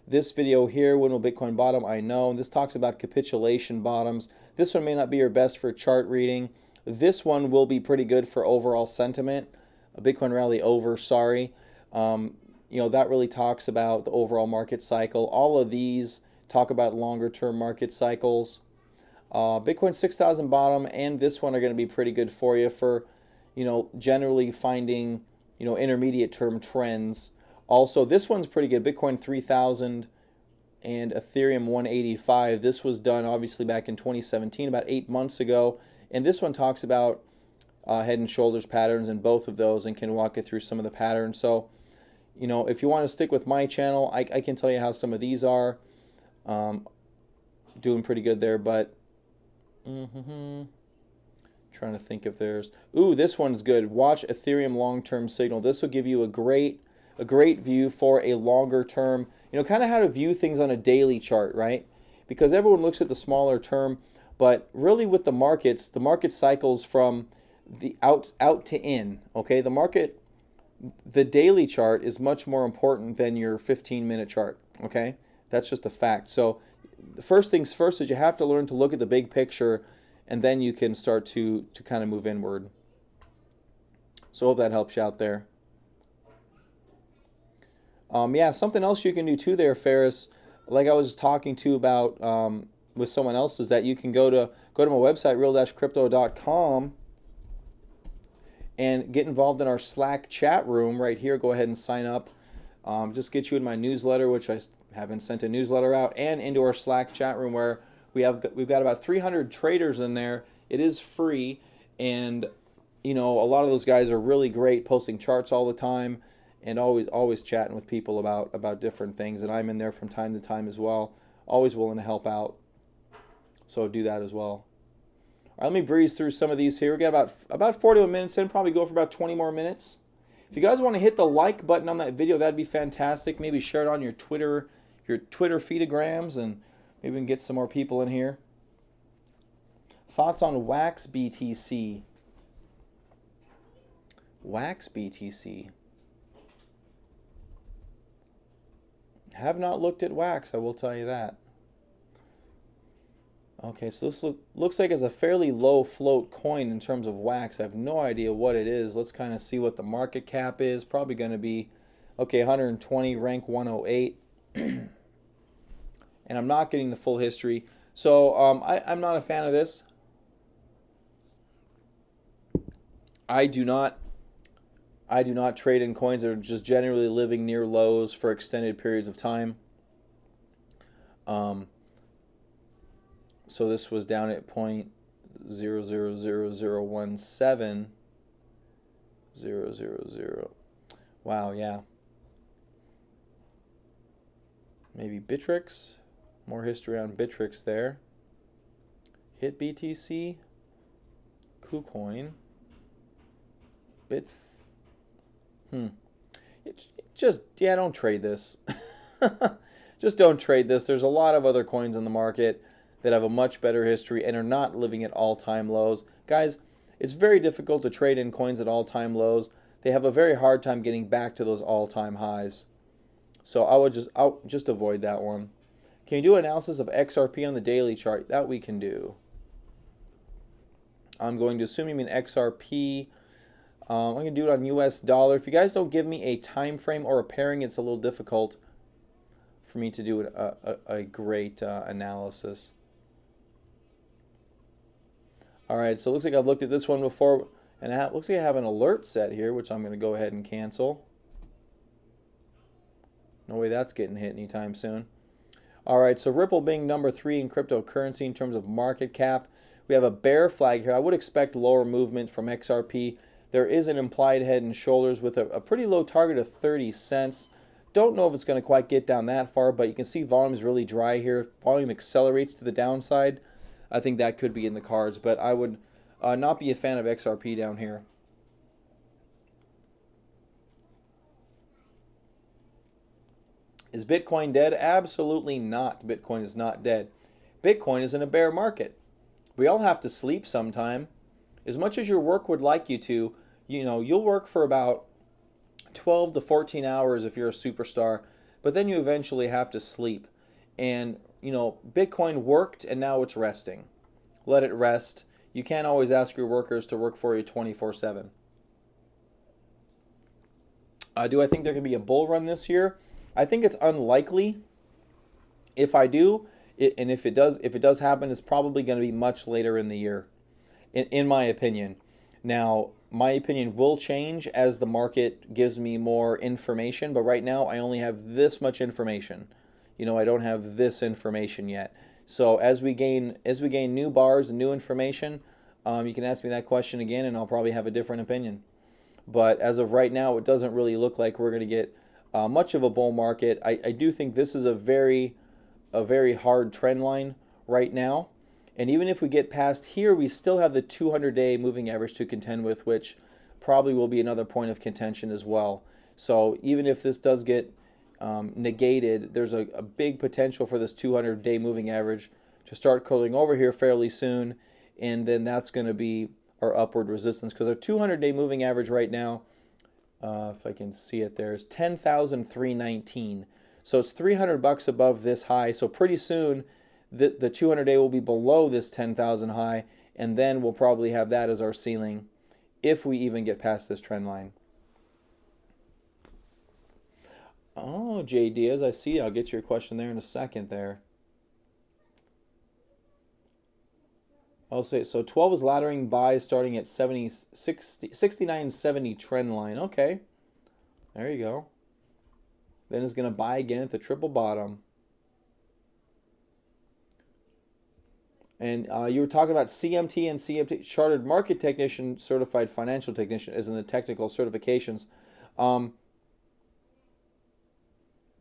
This video here, when will Bitcoin bottom? I know. This talks about capitulation bottoms. This one may not be your best for chart reading. This one will be pretty good for overall sentiment. A Bitcoin rally over, sorry. That really talks about the overall market cycle. All of these talk about longer term market cycles. Bitcoin 6,000 bottom and this one are going to be pretty good for you for, generally finding, intermediate term trends. Also, this one's pretty good. Bitcoin 3,000 and Ethereum 185. This was done obviously back in 2017, about 8 months ago. And this one talks about head and shoulders patterns in both of those and can walk you through some of the patterns. So, if you want to stick with my channel, I can tell you how some of these are. Doing pretty good there, but trying to think if there's... Ooh, this one's good. Watch Ethereum long-term signal. This will give you a great view for a longer term, kind of how to view things on a daily chart, right? Because everyone looks at the smaller term, but really with the market cycles from the out to in, okay? The daily chart is much more important than your 15-minute chart, okay? That's just a fact. So the first things first is you have to learn to look at the big picture, and then you can start to kind of move inward. So I hope that helps you out there. Yeah, something else you can do too there, Ferris, like I was talking to about with someone else, is that you can go to my website, real-crypto.com, and get involved in our Slack chat room right here. Go ahead and sign up. Just get you in my newsletter, which I haven't sent a newsletter out, and into our Slack chat room where we've got about 300 traders in there. It is free, and a lot of those guys are really great, posting charts all the time, and always chatting with people about different things. And I'm in there from time to time as well, always willing to help out. So do that as well. All right, let me breeze through some of these here. We got about 41 minutes in, probably go for about 20 more minutes. If you guys want to hit the like button on that video, that'd be fantastic. Maybe share it on your Twitter feedograms, and maybe we can get some more people in here. Thoughts on Wax BTC? Wax BTC. Have not looked at Wax, I will tell you that. Okay, so this looks like it's a fairly low float coin in terms of Wax. I have no idea what it is. Let's kind of see what the market cap is. Probably going to be, okay, 120, rank 108. And I'm not getting the full history. So I'm not a fan of this. I do not trade in coins that are just generally living near lows for extended periods of time. So this was down at 0.000017. 000. Wow, yeah. Maybe Bittrex. More history on Bittrex there. Hit BTC. KuCoin. Don't trade this. Just don't trade this. There's a lot of other coins in the market that have a much better history and are not living at all-time lows. Guys, it's very difficult to trade in coins at all-time lows. They have a very hard time getting back to those all-time highs. So I'll just avoid that one. Can you do analysis of XRP on the daily chart? That we can do. I'm going to assume you mean XRP. I'm going to do it on US dollar. If you guys don't give me a time frame or a pairing, it's a little difficult for me to do a great analysis. All right, so it looks like I've looked at this one before, and it looks like I have an alert set here, which I'm going to go ahead and cancel. No way that's getting hit anytime soon. All right, so Ripple being number 3 in cryptocurrency in terms of market cap. We have a bear flag here. I would expect lower movement from XRP. There is an implied head and shoulders with a pretty low target of 30 cents. Don't know if it's going to quite get down that far, but you can see volume is really dry here. If volume accelerates to the downside, I think that could be in the cards, but I would not be a fan of XRP down here. Is Bitcoin dead? Absolutely not. Bitcoin is not dead. Bitcoin is in a bear market. We all have to sleep sometime. As much as your work would like you to, you'll work for about 12 to 14 hours if you're a superstar, but then you eventually have to sleep. And, Bitcoin worked and now it's resting. Let it rest. You can't always ask your workers to work for you 24/7. Do I think there can be a bull run this year? I think it's unlikely. If I do, and if it does happen, it's probably going to be much later in the year, in my opinion. Now, my opinion will change as the market gives me more information, but right now I only have this much information. I don't have this information yet. So as we gain new bars and new information, you can ask me that question again, and I'll probably have a different opinion. But as of right now, it doesn't really look like we're going to get much of a bull market. I do think this is a very hard trend line right now. And even if we get past here, we still have the 200-day moving average to contend with, which probably will be another point of contention as well. So even if this does get negated, there's a big potential for this 200-day moving average to start curling over here fairly soon, and then that's going to be our upward resistance, because our 200-day moving average right now, if I can see it there, is 10,319. So it's $300 above this high. So pretty soon the 200-day will be below this 10,000 high, and then we'll probably have that as our ceiling if we even get past this trend line. Oh, Jay Diaz, I see. I'll get your question there in a second there. I'll say, so 12 is laddering buys starting at 69.70 trend line. Okay, there you go. Then it's going to buy again at the triple bottom. And you were talking about CMT and CMT, Chartered Market Technician, Certified Financial Technician, as in the technical certifications.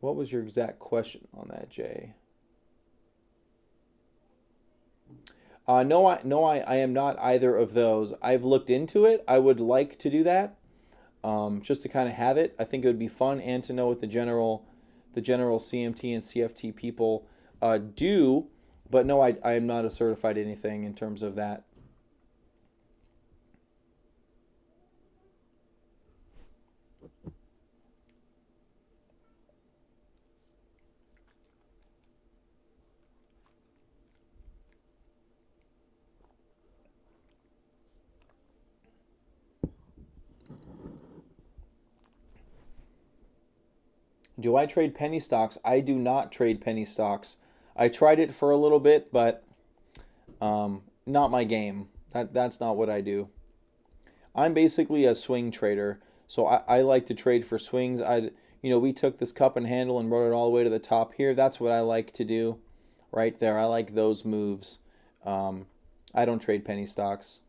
What was your exact question on that, Jay? No, I am not either of those. I've looked into it. I would like to do that, just to kind of have it. I think it would be fun, and to know what the general CMT and CFT people do. But no, I am not a certified anything in terms of that. Do I trade penny stocks? I do not trade penny stocks. I tried it for a little bit, but not my game. That's not what I do. I'm basically a swing trader, so I like to trade for swings. We took this cup and handle and rode it all the way to the top here. That's what I like to do, right there. I like those moves. I don't trade penny stocks.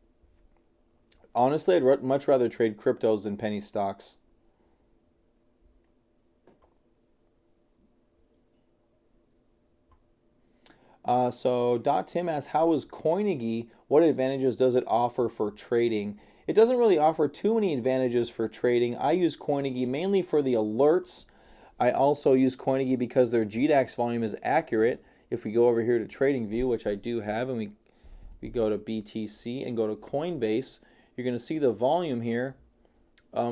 Honestly, I'd much rather trade cryptos than penny stocks. So Tim asks, how is Coinigy? What advantages does it offer for trading? It doesn't really offer too many advantages for trading. I use Coinigy mainly for the alerts. I also use Coinigy because their GDAX volume is accurate. If we go over here to TradingView, which I do have, and we go to BTC and go to Coinbase, you're going to see the volume here,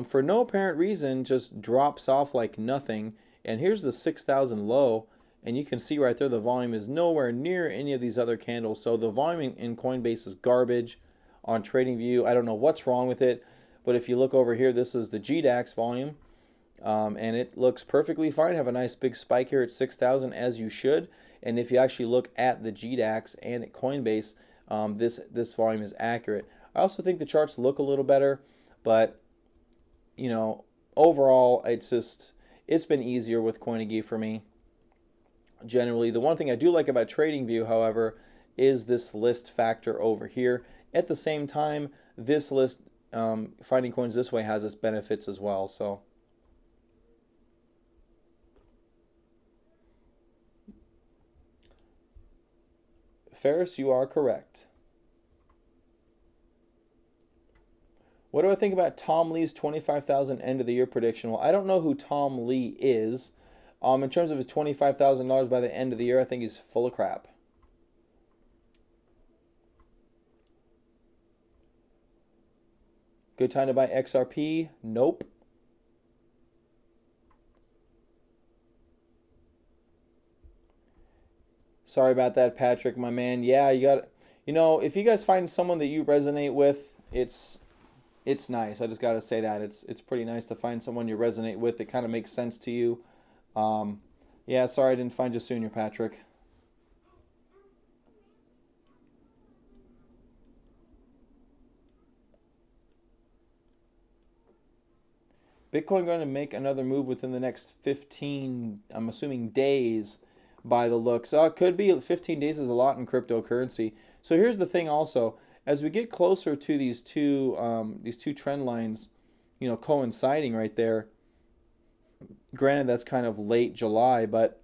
for no apparent reason, just drops off like nothing. And here's the 6,000 low. And you can see right there the volume is nowhere near any of these other candles. So the volume in Coinbase is garbage. On TradingView, I don't know what's wrong with it. But if you look over here, this is the GDAX volume. And it looks perfectly fine. Have a nice big spike here at 6,000, as you should. And if you actually look at the GDAX and at Coinbase, this volume is accurate. I also think the charts look a little better. But, overall, it's been easier with Coinigy for me. Generally, the one thing I do like about TradingView, however, is this list factor over here. At the same time, this list, finding coins this way, has its benefits as well. So, Ferris, you are correct. What do I think about Tom Lee's 25,000 end of the year prediction? Well, I don't know who Tom Lee is. In terms of his $25,000 by the end of the year, I think he's full of crap. Good time to buy XRP? Nope. Sorry about that, Patrick, my man. Yeah, you got, if you guys find someone that you resonate with, it's nice. I just got to say that. It's pretty nice to find someone you resonate with that kind of makes sense to you. Yeah, sorry I didn't find you sooner, Patrick. Bitcoin going to make another move within the next 15, I'm assuming, days by the looks. It could be. 15 days is a lot in cryptocurrency. So here's the thing also. As we get closer to these two trend lines, coinciding right there, granted that's kind of late July, but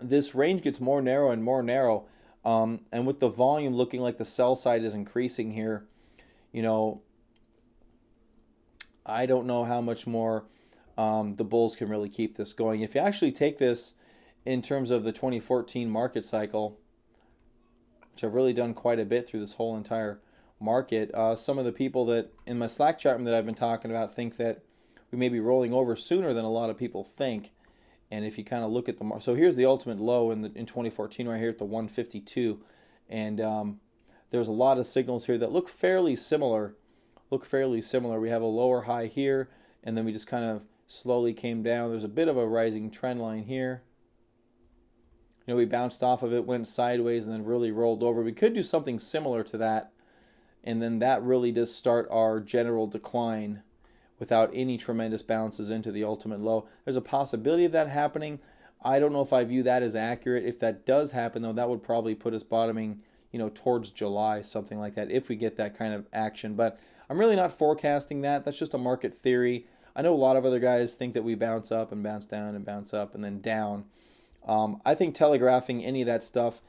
this range gets more narrow and more narrow. And with the volume looking like the sell side is increasing here, I don't know how much more the bulls can really keep this going. If you actually take this in terms of the 2014 market cycle, which I've really done quite a bit through this whole entire market, some of the people that in my Slack chat room that I've been talking about think that we may be rolling over sooner than a lot of people think. And if you kind of look at the so here's the ultimate low in 2014 right here at the 152, and there's a lot of signals here that look fairly similar. We have a lower high here, and then we just kind of slowly came down. There's a bit of a rising trend line here. We bounced off of it, went sideways, and then really rolled over. We could do something similar to that, and then that really does start our general decline without any tremendous bounces into the ultimate low. There's a possibility of that happening. I don't know if I view that as accurate. If that does happen, though, that would probably put us bottoming, towards July, something like that, if we get that kind of action. But I'm really not forecasting that. That's just a market theory. I know a lot of other guys think that we bounce up and bounce down and bounce up and then down. I think telegraphing any of that stuff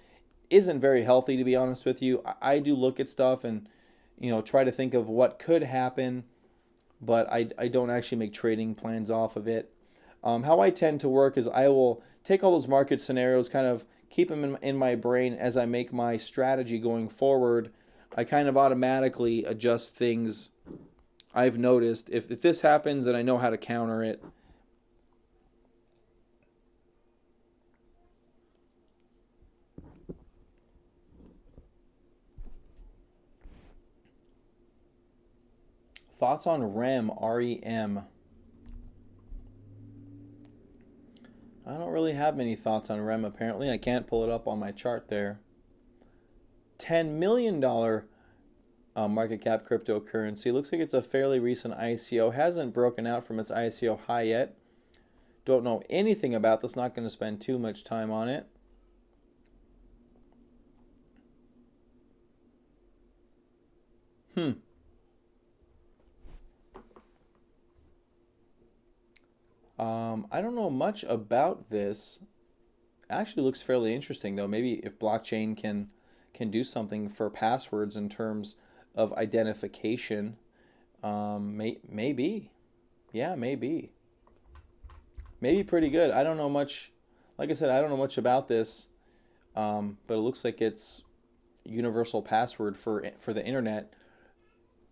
isn't very healthy, to be honest with you. I do look at stuff and, try to think of what could happen, but I don't actually make trading plans off of it. How I tend to work is I will take all those market scenarios, kind of keep them in my brain as I make my strategy going forward. I kind of automatically adjust things I've noticed. If this happens, then I know how to counter it. Thoughts on REM, R-E-M. I don't really have many thoughts on REM, apparently. I can't pull it up on my chart there. $10 million market cap cryptocurrency. Looks like it's a fairly recent ICO. Hasn't broken out from its ICO high yet. Don't know anything about this. Not going to spend too much time on it. I don't know much about this. Actually looks fairly interesting, though. Maybe if blockchain can do something for passwords in terms of identification, maybe. Yeah, maybe. Maybe pretty good. I don't know much. Like I said, I don't know much about this, but it looks like it's universal password for the internet,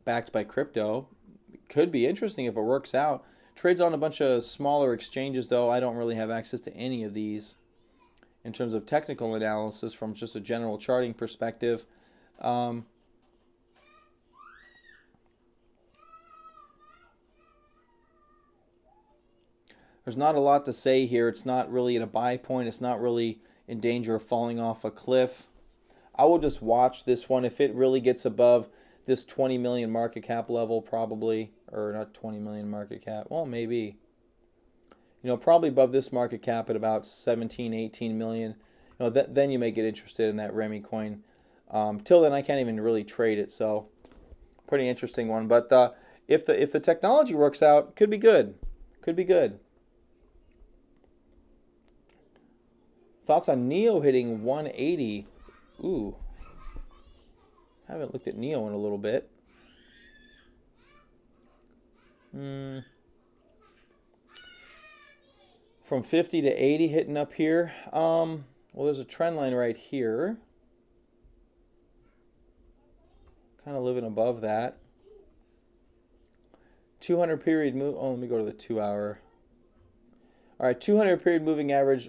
backed by crypto. It could be interesting if it works out. Trades on a bunch of smaller exchanges, though. I don't really have access to any of these in terms of technical analysis from just a general charting perspective. There's not a lot to say here. It's not really at a buy point. It's not really in danger of falling off a cliff. I will just watch this one. If it really gets above this 20 million market cap level, probably, or not 20 million market cap, well, maybe, probably above this market cap at about 17, 18 million, then you may get interested in that Remy coin. Till then, I can't even really trade it, so pretty interesting one. But if the technology works out, could be good. Could be good. Thoughts on Neo hitting 180? Ooh. Haven't looked at Neo in a little bit. From 50 to 80 hitting up here. Well, there's a trend line right here. Kind of living above that. 200 period move. Oh, let me go to the 2 hour. All right, 200 period moving average.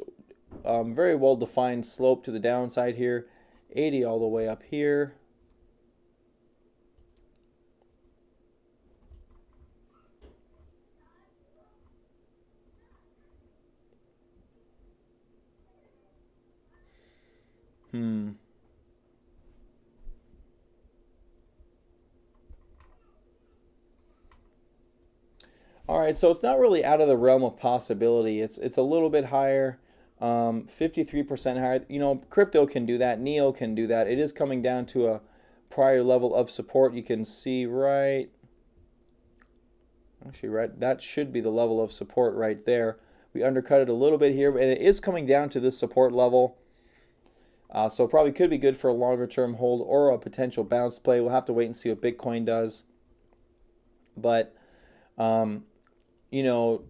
Very well defined slope to the downside here. 80 all the way up here. All right, so it's not really out of the realm of possibility. It's a little bit higher, 53% higher. You know, crypto can do that. Neo can do that. It is coming down to a prior level of support. You can see right, actually right, that should be the level of support right there. We undercut it a little bit here, and it is coming down to this support level. So probably could be good for a longer term hold or a potential bounce play. We'll have to wait and see what Bitcoin does. But you know,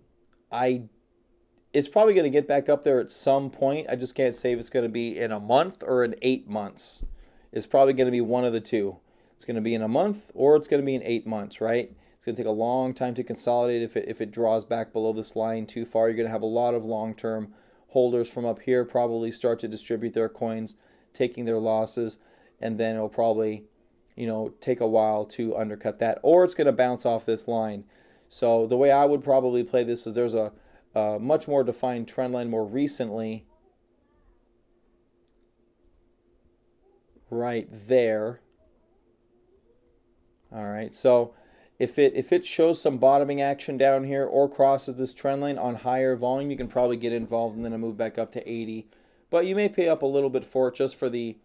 it's probably going to get back up there at some point. I just can't say if it's going to be in a month or in 8 months. It's probably going to be one of the two. It's going to be in a month or it's going to be in 8 months, right? It's going to take a long time to consolidate. If it draws back below this line too far, you're going to have a lot of long-term holders from up here probably start to distribute their coins, taking their losses, and then it'll probably, you know, take a while to undercut that, or it's going to bounce off this line. So the way I would probably play this is there's a much more defined trend line more recently right there. All right, so if it shows some bottoming action down here or crosses this trend line on higher volume, you can probably get involved and then move back up to 80. But you may pay up a little bit for it just for the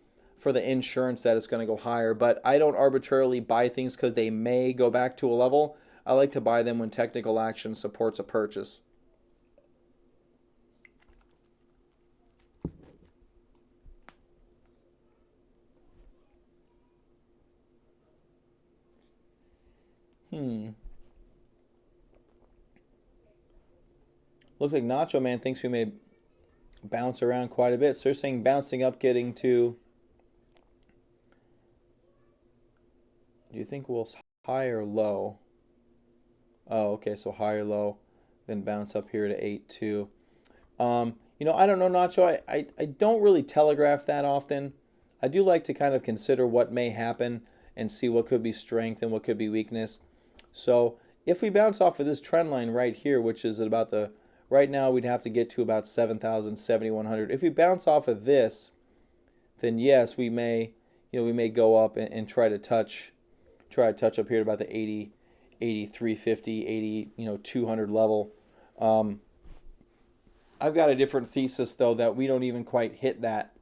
insurance that it's going to go higher. But I don't arbitrarily buy things because they may go back to a level. I like to buy them when technical action supports a purchase. Looks like Nacho Man thinks we may bounce around quite a bit. So they're saying bouncing up, getting to... Do you think we'll high or low? Oh, okay, so high or low, then bounce up here to 8.2. You know, I don't know, Nacho. I don't really telegraph that often. I do like to kind of consider what may happen and see what could be strength and what could be weakness. So if we bounce off of this trend line right here, which is at about the, right now we'd have to get to about 7,000, 7,100. If we bounce off of this, then yes, we may, you know, we may go up and try to touch up here to about the 80, 8350, 80, you know, 200 level. I've got a different thesis though that we don't even quite hit that.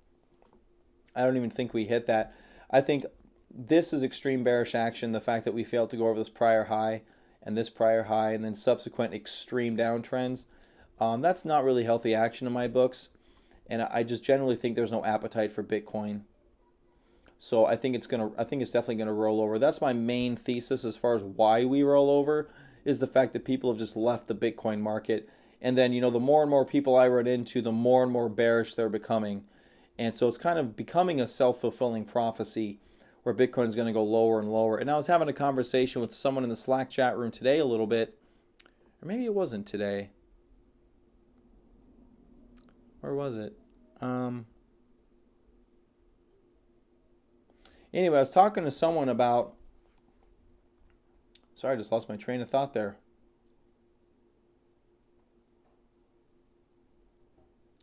I don't even think we hit that. I think this is extreme bearish action. The fact that we failed to go over this prior high and then subsequent extreme downtrends. That's not really healthy action in my books, and I just generally think there's no appetite for Bitcoin. So I think it's definitely gonna roll over. That's my main thesis as far as why we roll over, is the fact that people have just left the Bitcoin market, and then, you know, the more and more people I run into, the more and more bearish they're becoming, and so it's kind of becoming a self-fulfilling prophecy where Bitcoin is going to go lower and lower. And I was having a conversation with someone in the Slack chat room today a little bit, or maybe it wasn't today. Where was it? Anyway, I was talking to someone about, sorry, I just lost my train of thought there.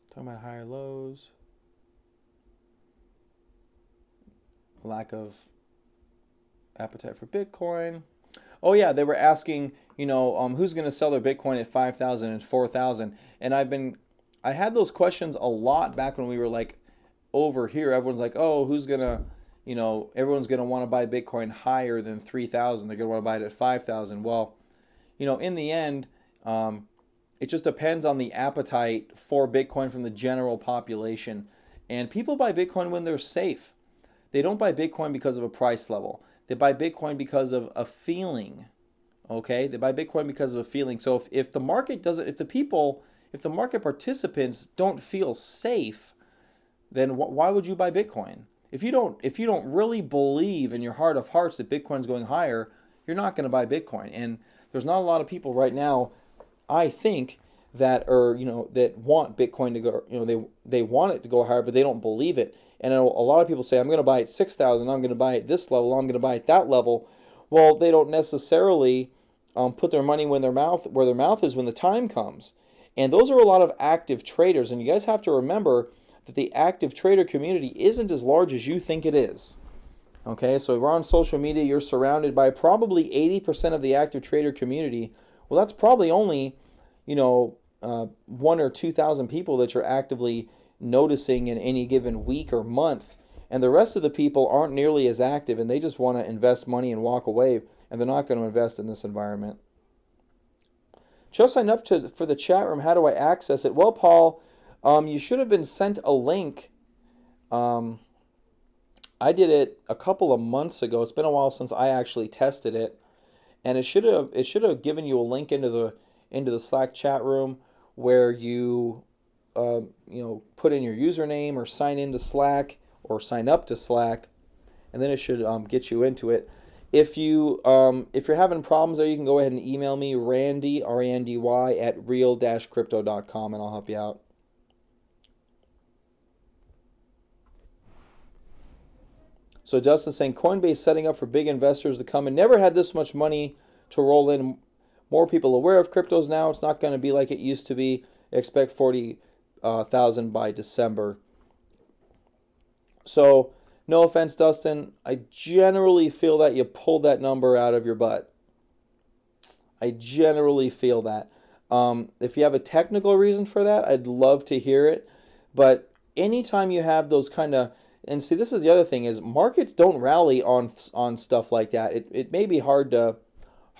Talking about higher lows. Lack of appetite for Bitcoin. Oh yeah, they were asking, you know, who's going to sell their Bitcoin at 5,000 and 4,000? And I had those questions a lot back when we were like over here. Everyone's like, oh, who's going to, you know, everyone's going to want to buy Bitcoin higher than 3,000. They're going to want to buy it at 5,000. Well, you know, in the end, it just depends on the appetite for Bitcoin from the general population. And people buy Bitcoin when they're safe. They don't buy Bitcoin because of a price level. They buy Bitcoin because of a feeling. Okay? They buy Bitcoin because of a feeling. So if the market doesn't, if the market participants don't feel safe, then why would you buy Bitcoin? If you don't really believe in your heart of hearts that Bitcoin's going higher, you're not going to buy Bitcoin. And there's not a lot of people right now, I think, that are, you know, that want Bitcoin to go, you know, they want it to go higher, but they don't believe it. And a lot of people say, I'm going to buy it 6,000, I'm going to buy it this level, I'm going to buy it that level. Well, they don't necessarily put their money where their mouth is when the time comes. And those are a lot of active traders. And you guys have to remember that the active trader community isn't as large as you think it is. Okay, so we're on social media, you're surrounded by probably 80% of the active trader community Well, that's probably only, 1 or 2,000 people that you're actively noticing in any given week or month. And the rest of the people aren't nearly as active, and they just want to invest money and walk away, and they're not going to invest in this environment. Just sign up for the chat room. How do I access it? Well, Paul, you should have been sent a link. I did it a couple of months ago. It's been a while since I actually tested it, and it should have given you a link into the Slack chat room where you put in your username or sign into Slack or sign up to Slack, and then it should get you into it. If you're having problems there, you can go ahead and email me, Randy, R-A-N-D-Y, at real-crypto.com, and I'll help you out. So Dustin's saying, Coinbase setting up for big investors to come and never had this much money to roll in. More people aware of cryptos now. It's not going to be like it used to be. Expect 40,000 by December. So, no offense, Dustin. I generally feel that you pulled that number out of your butt. I generally feel that. If you have a technical reason for that, I'd love to hear it. But anytime you have those kind of... And see, this is the other thing, is markets don't rally on stuff like that. It may be hard to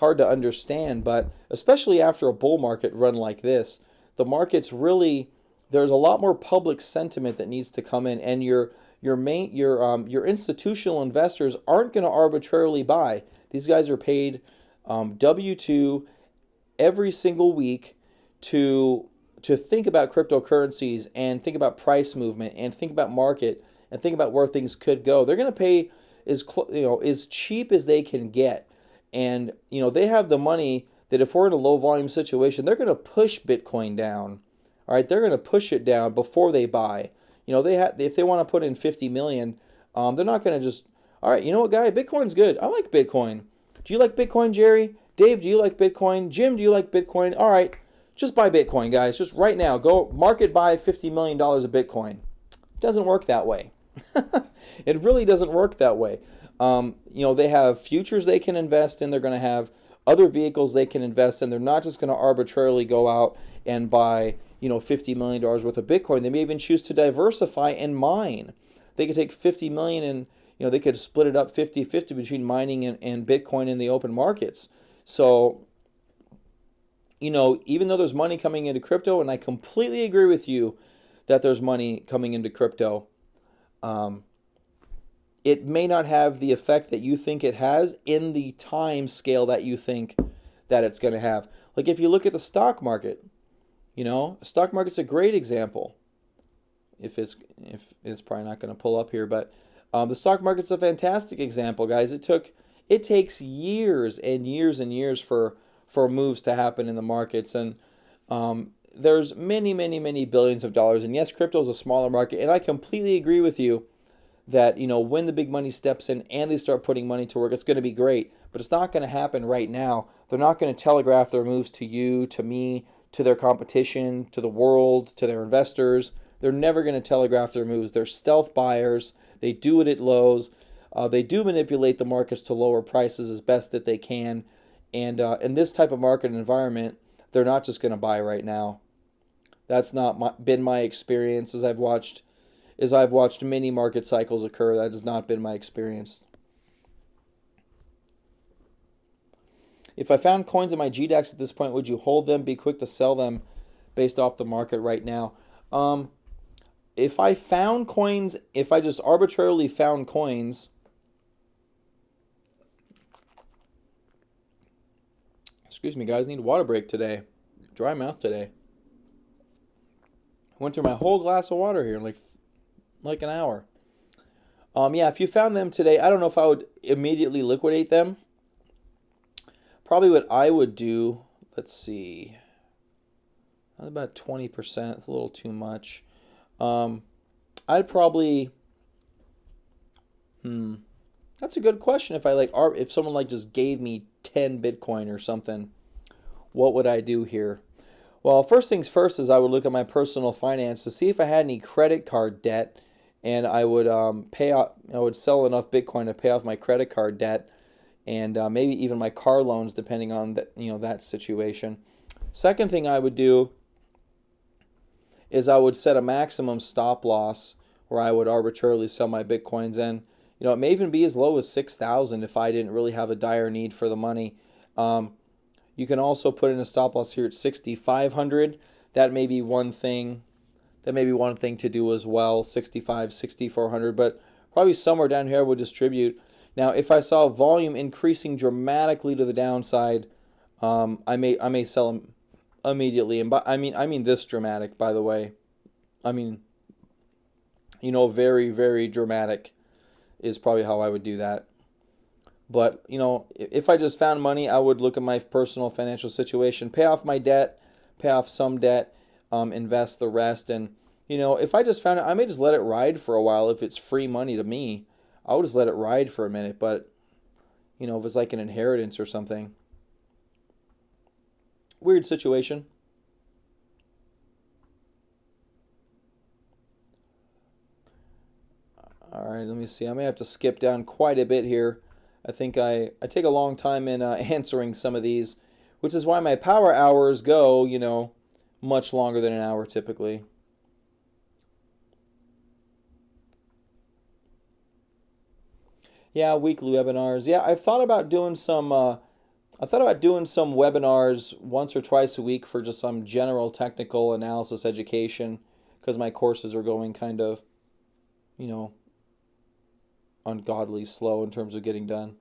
understand, but especially after a bull market run like this, the markets really... There's a lot more public sentiment that needs to come in, and your institutional investors aren't going to arbitrarily buy. These guys are paid W-2 every single week to think about cryptocurrencies and think about price movement and think about market and think about where things could go. They're going to pay as cheap as they can get, and they have the money that if we're in a low volume situation, they're going to push Bitcoin down. All right, they're going to push it down before they buy. If they want to put in 50 million, they're not going to just, all right, you know what, guy, Bitcoin's good. I like Bitcoin. Do you like Bitcoin, Jerry? Dave, do you like Bitcoin? Jim, do you like Bitcoin? All right, just buy Bitcoin, guys. Just right now, go market buy $50 million of Bitcoin. It doesn't work that way. It really doesn't work that way. They have futures they can invest in. They're going to have other vehicles they can invest in. They're not just going to arbitrarily go out and buy $50 million worth of Bitcoin. They may even choose to diversify and mine. They could take 50 million and they could split it up 50-50 between mining and Bitcoin in the open markets. So even though there's money coming into crypto, and I completely agree with you that there's money coming into crypto, it may not have the effect that you think it has in the time scale that you think that it's going to have. Like if you look at the stock market, stock market's a great example. If it's probably not going to pull up here, but the stock market's a fantastic example, guys. It takes years and years and years for moves to happen in the markets, and there's many billions of dollars. And yes, crypto is a smaller market, and I completely agree with you that when the big money steps in and they start putting money to work, it's going to be great. But it's not going to happen right now. They're not going to telegraph their moves to you, to me, to their competition, to the world, to their investors. They're never going to telegraph their moves. They're stealth buyers. They do it at lows. They do manipulate the markets to lower prices as best that they can. And in this type of market environment, they're not just going to buy right now. That's not been my experience as I've watched many market cycles occur. That has not been my experience. If I found coins in my GDAX at this point, would you hold them, be quick to sell them based off the market right now? If I found coins, if I just arbitrarily found coins, excuse me guys, need a water break today. Dry mouth today. I went through my whole glass of water here in like an hour. Yeah, if you found them today, I don't know if I would immediately liquidate them. Probably what I would do, let's see, about 20%. It's a little too much. I'd probably, that's a good question. If someone just gave me 10 Bitcoin or something, what would I do here? Well, first things first is I would look at my personal finance to see if I had any credit card debt, and I would I would sell enough Bitcoin to pay off my credit card debt. and maybe even my car loans, depending on that, that situation. Second thing I would do is I would set a maximum stop loss where I would arbitrarily sell my Bitcoins in. It may even be as low as 6,000 if I didn't really have a dire need for the money. You can also put in a stop loss here at 6,500. That may be one thing. That may be one thing to do as well. 6,500, 6,400, but probably somewhere down here I would distribute. Now, if I saw volume increasing dramatically to the downside, I may sell them immediately. And I mean this dramatic, by the way. I mean, very, very dramatic is probably how I would do that. But, if I just found money, I would look at my personal financial situation, pay off my debt, pay off some debt, invest the rest. And, if I just found it, I may just let it ride for a while. If it's free money to me, I would just let it ride for a minute. But, if it's like an inheritance or something. Weird situation. All right, let me see. I may have to skip down quite a bit here. I think I take a long time in answering some of these, which is why my power hours go, much longer than an hour typically. Yeah, weekly webinars. Yeah, I've thought about doing some. Webinars once or twice a week for just some general technical analysis education, because my courses are going kind of, ungodly slow in terms of getting done.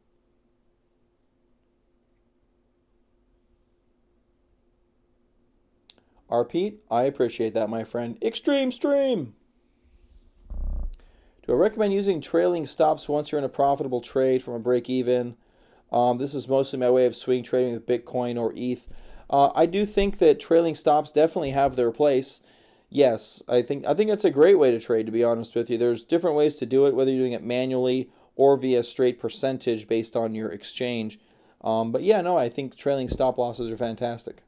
Pete, I appreciate that, my friend. Extreme Stream. Do I recommend using trailing stops once you're in a profitable trade from a break even? This is mostly my way of swing trading with Bitcoin or Eath. I do think that trailing stops definitely have their place. Yes, I think that's a great way to trade, to be honest with you. There's different ways to do it, whether you're doing it manually or via straight percentage based on your exchange. But yeah, no, I think trailing stop losses are fantastic.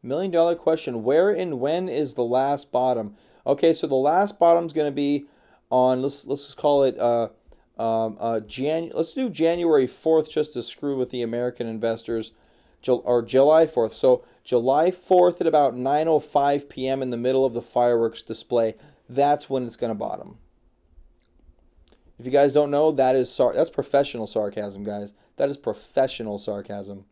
$1 million question: where and when is the last bottom? Okay, so the last bottom is going to be on, let's just call it let's do January 4th, just to screw with the American investors, or July 4th. So July 4th at about 9:05 p.m. in the middle of the fireworks display. That's when it's going to bottom. If you guys don't know, that's professional sarcasm, guys. That is professional sarcasm.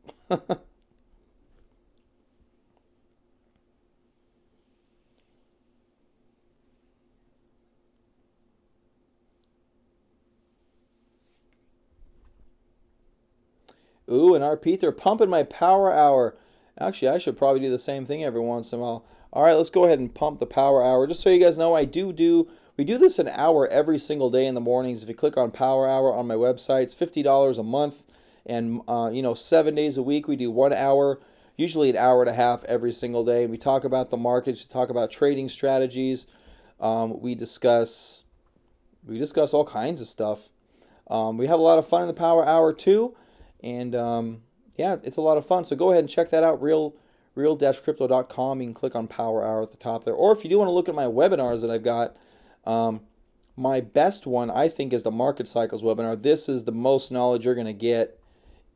Ooh, and Pete, they're pumping my power hour. Actually, I should probably do the same thing every once in a while. All right, let's go ahead and pump the power hour. Just so you guys know, we do this an hour every single day in the mornings. If you click on power hour on my website, it's $50 a month. And, 7 days a week, we do 1 hour, usually an hour and a half every single day. We talk about the markets, we talk about trading strategies. We discuss all kinds of stuff. We have a lot of fun in the power hour too. And yeah, it's a lot of fun. So go ahead and check that out, real-crypto.com. You can click on Power Hour at the top there. Or if you do want to look at my webinars that I've got, my best one, I think, is the Market Cycles webinar. This is the most knowledge you're going to get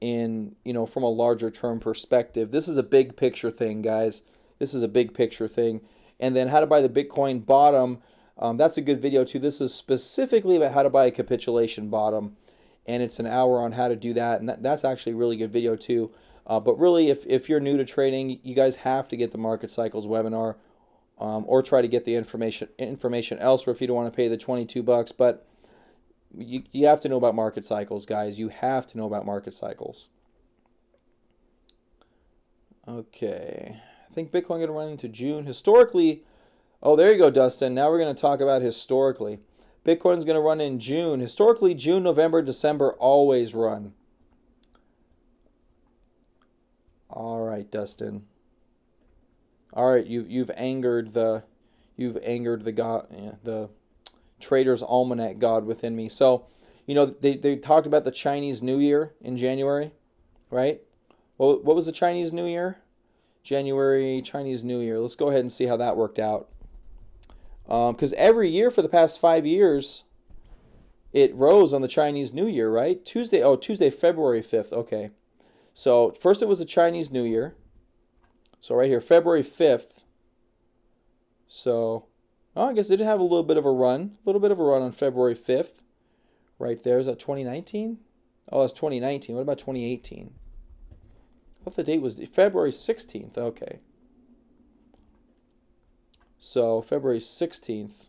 in, from a larger term perspective. This is a big picture thing, guys. This is a big picture thing. And then how to buy the Bitcoin bottom. That's a good video too. This is specifically about how to buy a capitulation bottom. And it's an hour on how to do that, and that's actually a really good video too. But really, if you're new to trading, you guys have to get the Market Cycles webinar, or try to get the information elsewhere if you don't want to pay the $22. But you have to know about market cycles, guys. You have to know about market cycles. Okay, I think Bitcoin going to run into June historically. Oh, there you go, Dustin. Now we're going to talk about historically. Bitcoin's going to run in June. Historically, June, November, December always run. All right, Dustin. All right, you've angered the god, the Trader's Almanac god within me. So, they talked about the Chinese New Year in January, right? Well, what was the Chinese New Year? January Chinese New Year. Let's go ahead and see how that worked out. Because every year for the past 5 years, it rose on the Chinese New Year, right? Tuesday, February 5th. Okay. So first it was the Chinese New Year. So right here, February 5th. So, I guess it did have a little bit of a run. On February 5th. Right there. Is that 2019? Oh, that's 2019. What about 2018? I thought the date was February 16th. Okay. So, February 16th.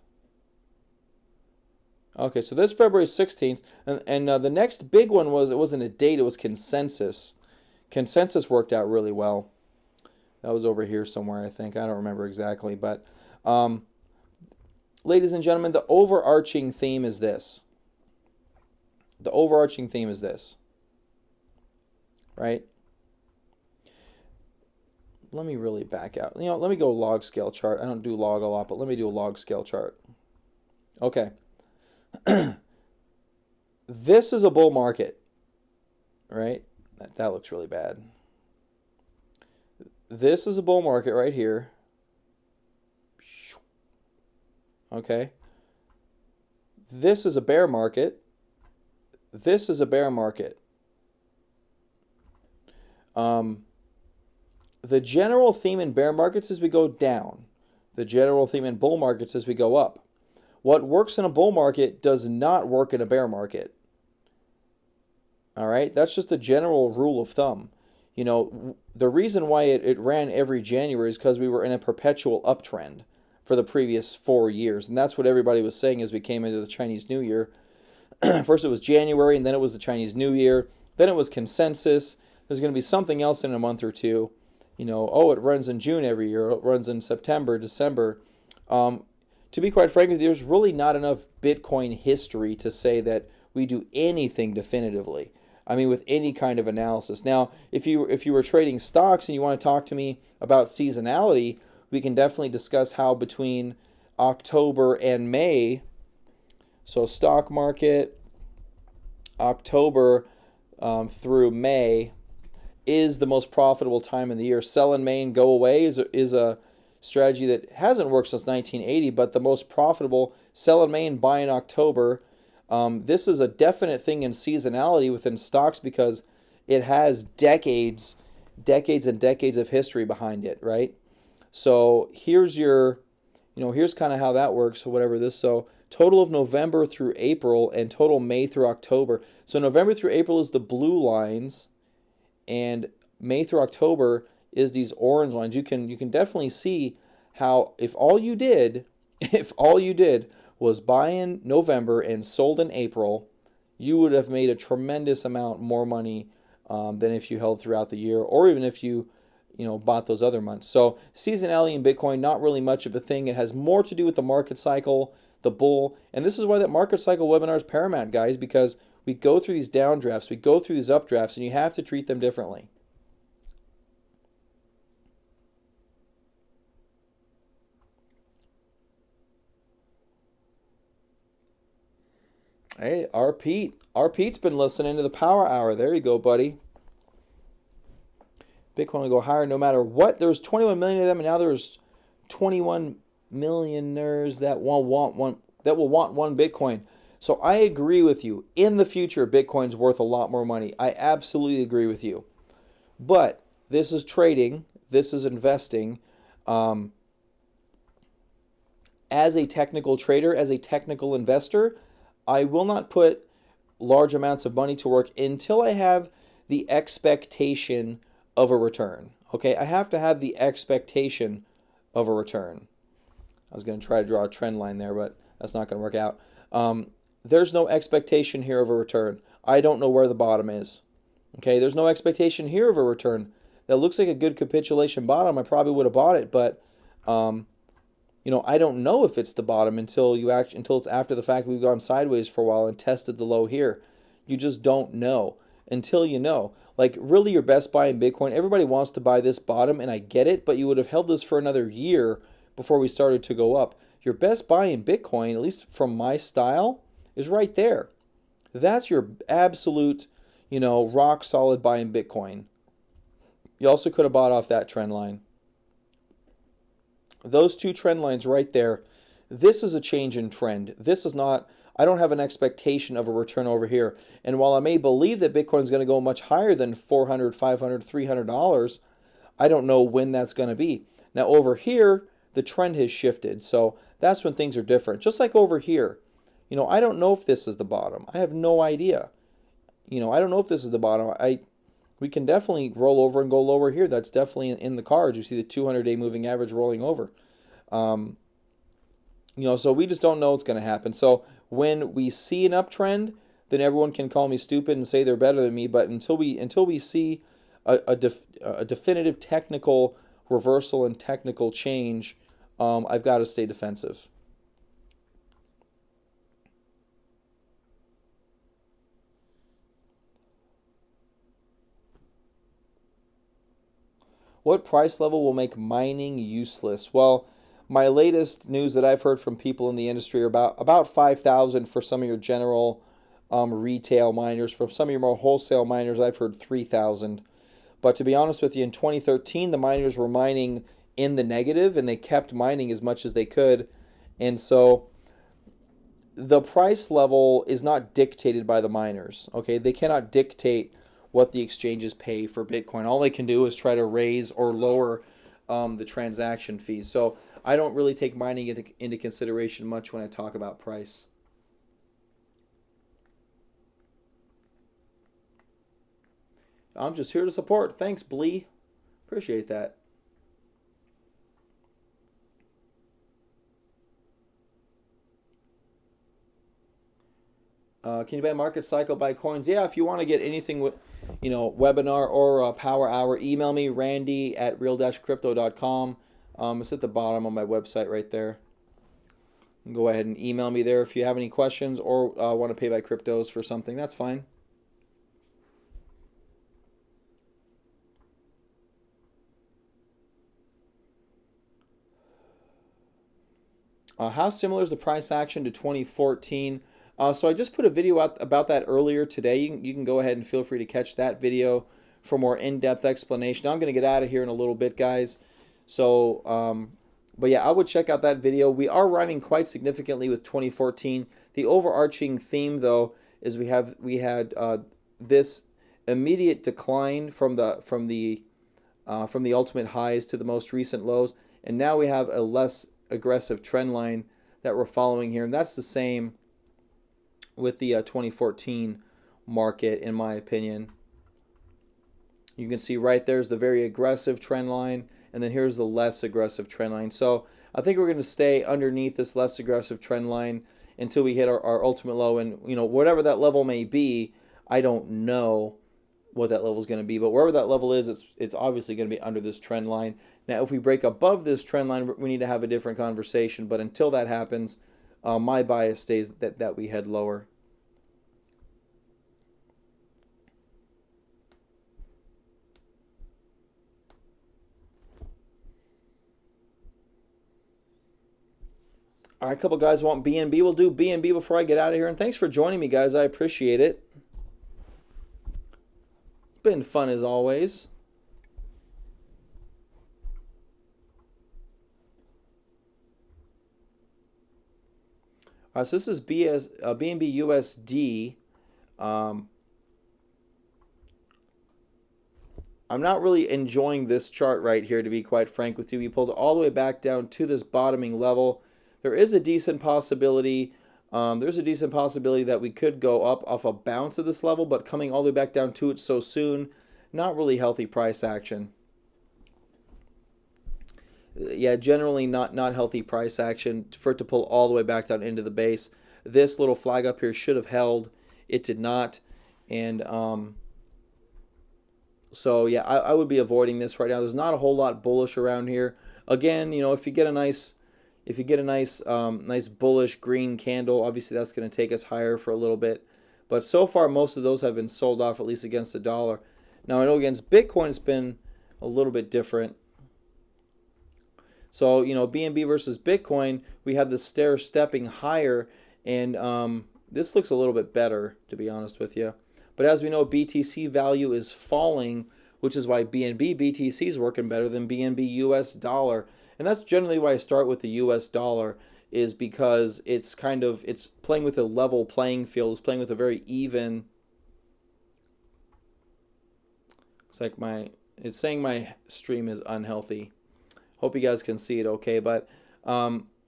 Okay, so this February 16th. And the next big one was, it wasn't a date, it was consensus. Consensus worked out really well. That was over here somewhere, I think. I don't remember exactly. But, ladies and gentlemen, the overarching theme is this. The overarching theme is this. Right? Let me really back out. Let me go log scale chart. I don't do log a lot, but let me do a log scale chart. Okay. This is a bull market. Right? That looks really bad. This is a bull market right here. Okay. This is a bear market. This is a bear market. The general theme in bear markets is we go down. The general theme in bull markets is we go up. What works in a bull market does not work in a bear market. All right? That's just a general rule of thumb. The reason why it ran every January is because we were in a perpetual uptrend for the previous 4 years. And that's what everybody was saying as we came into the Chinese New Year. First it was January, and then it was the Chinese New Year. Then it was consensus. There's going to be something else in a month or two. It runs in June every year. It runs in September, December. To be quite frank with you, there's really not enough Bitcoin history to say that we do anything definitively. I mean, with any kind of analysis. Now, if you were trading stocks and you want to talk to me about seasonality, we can definitely discuss how between October and May, so stock market, October through May is the most profitable time in the year. Sell in May and go away is a strategy that hasn't worked since 1980, but the most profitable, sell in May and buy in October. This is a definite thing in seasonality within stocks because it has decades and decades of history behind it, right? So here's here's kind of how that works, or whatever this. So total of November through April and total May through October. So November through April is the blue lines, and May through October is these orange lines. You can definitely see how if all you did was buy in November and sold in April, you would have made a tremendous amount more money than if you held throughout the year, or even if you bought those other months. So seasonality in Bitcoin, not really much of a thing. It has more to do with the market cycle, the bull, and this is why that market cycle webinar is paramount, guys, because we go through these downdrafts, we go through these updrafts, and you have to treat them differently. Hey, our Pete's been listening to the Power Hour. There you go, buddy. Bitcoin will go higher no matter what. There's 21 million of them, and now there's 21 millionaires that will want one Bitcoin. So I agree with you. In the future, Bitcoin's worth a lot more money. I absolutely agree with you. But this is trading. This is investing. As a technical trader, as a technical investor, I will not put large amounts of money to work until I have the expectation of a return. Okay, I have to have the expectation of a return. I was going to try to draw a trend line there, but that's not going to work out. There's no expectation here of a return. I don't know where the bottom is. Okay, there's no expectation here of a return. That looks like a good capitulation bottom. I probably would have bought it, but I don't know if it's the bottom until it's after the fact we've gone sideways for a while and tested the low here. You just don't know until you know. Like, really, your best buy in Bitcoin, everybody wants to buy this bottom, and I get it, but you would have held this for another year before we started to go up. Your best buy in Bitcoin, at least from my style, is right there. That's your absolute, rock solid buy in Bitcoin. You also could have bought off that trend line. Those two trend lines right there, this is a change in trend. This is not, I don't have an expectation of a return over here. And while I may believe that Bitcoin is going to go much higher than $400, $500, $300, I don't know when that's going to be. Now over here, the trend has shifted. So that's when things are different. Just like over here, I don't know if this is the bottom. I have no idea. I don't know if this is the bottom. We can definitely roll over and go lower here. That's definitely in the cards. You see the 200-day moving average rolling over. So we just don't know what's going to happen. So when we see an uptrend, then everyone can call me stupid and say they're better than me. But until we see a definitive technical reversal and technical change, I've got to stay defensive. What price level will make mining useless? Well, my latest news that I've heard from people in the industry are about 5,000 for some of your general retail miners. From some of your more wholesale miners, I've heard 3,000. But to be honest with you, in 2013, the miners were mining in the negative, and they kept mining as much as they could. And so the price level is not dictated by the miners. Okay, they cannot dictate what the exchanges pay for Bitcoin. All they can do is try to raise or lower the transaction fees. So I don't really take mining into consideration much when I talk about price. I'm just here to support. Thanks, Blee. Appreciate that. Can you buy market cycle, buy coins? Yeah, if you want to get anything with, webinar or power hour, email me, randy@real-crypto.com. It's at the bottom of my website right there. Go ahead and email me there if you have any questions or want to pay by cryptos for something. That's fine. How similar is the price action to 2014? So I just put a video out about that earlier today. You can go ahead and feel free to catch that video for more in-depth explanation. I'm going to get out of here in a little bit, guys. So, but yeah, I would check out that video. We are rhyming quite significantly with 2014. The overarching theme, though, is we had this immediate decline from the ultimate highs to the most recent lows, and now we have a less aggressive trend line that we're following here, and that's the same with the 2014 market, in my opinion. You can see right there's the very aggressive trend line, and then here's the less aggressive trend line. So I think we're going to stay underneath this less aggressive trend line until we hit our ultimate low, and whatever that level may be, I don't know what that level is going to be, but wherever that level is, it's obviously going to be under this trend line. Now, if we break above this trend line, we need to have a different conversation, but until that happens, my bias stays that we head lower. All right, a couple guys want BNB. We'll do BNB before I get out of here. And thanks for joining me, guys. I appreciate it. It's been fun as always. All right, so this is BNB USD. I'm not really enjoying this chart right here, to be quite frank with you. We pulled all the way back down to this bottoming level. There is a decent possibility. That we could go up off a bounce of this level, but coming all the way back down to it so soon, not really healthy price action. Yeah, generally not healthy price action for it to pull all the way back down into the base. This little flag up here should have held. It did not, and so yeah, I would be avoiding this right now. There's not a whole lot bullish around here. Again, if you get a nice nice bullish green candle, obviously that's going to take us higher for a little bit. But so far, most of those have been sold off, at least against the dollar. Now, I know against Bitcoin, it's been a little bit different. So, BNB versus Bitcoin, we have the stair stepping higher, and this looks a little bit better, to be honest with you. But as we know, BTC value is falling, which is why BNB BTC is working better than BNB US dollar. And that's generally why I start with the US dollar, is because it's playing with a level playing field. It's playing with a very even. It's like it's saying my stream is unhealthy. Hope you guys can see it okay. But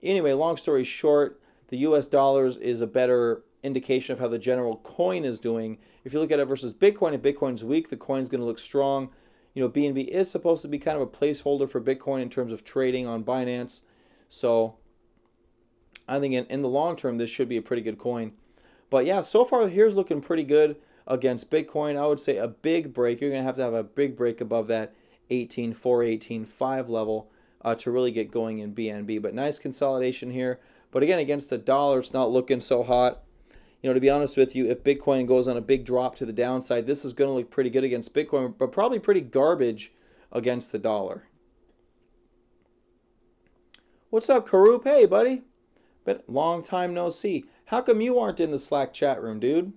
anyway, long story short, the US dollars is a better indication of how the general coin is doing. If you look at it versus Bitcoin, if Bitcoin's weak, the coin's going to look strong. You know, BNB is supposed to be kind of a placeholder for Bitcoin in terms of trading on Binance. So I think in the long term, this should be a pretty good coin. But yeah, so far here's looking pretty good against Bitcoin. I would say a big break. You're going to have a big break above that 18.4, 18.5 level to really get going in BNB. But nice consolidation here. But again, against the dollar, it's not looking so hot. You know, to be honest with you, if Bitcoin goes on a big drop to the downside, this is going to look pretty good against Bitcoin, but probably pretty garbage against the dollar. What's up, Karoop? Hey, buddy. But long time no see. How come you aren't in the Slack chat room, dude?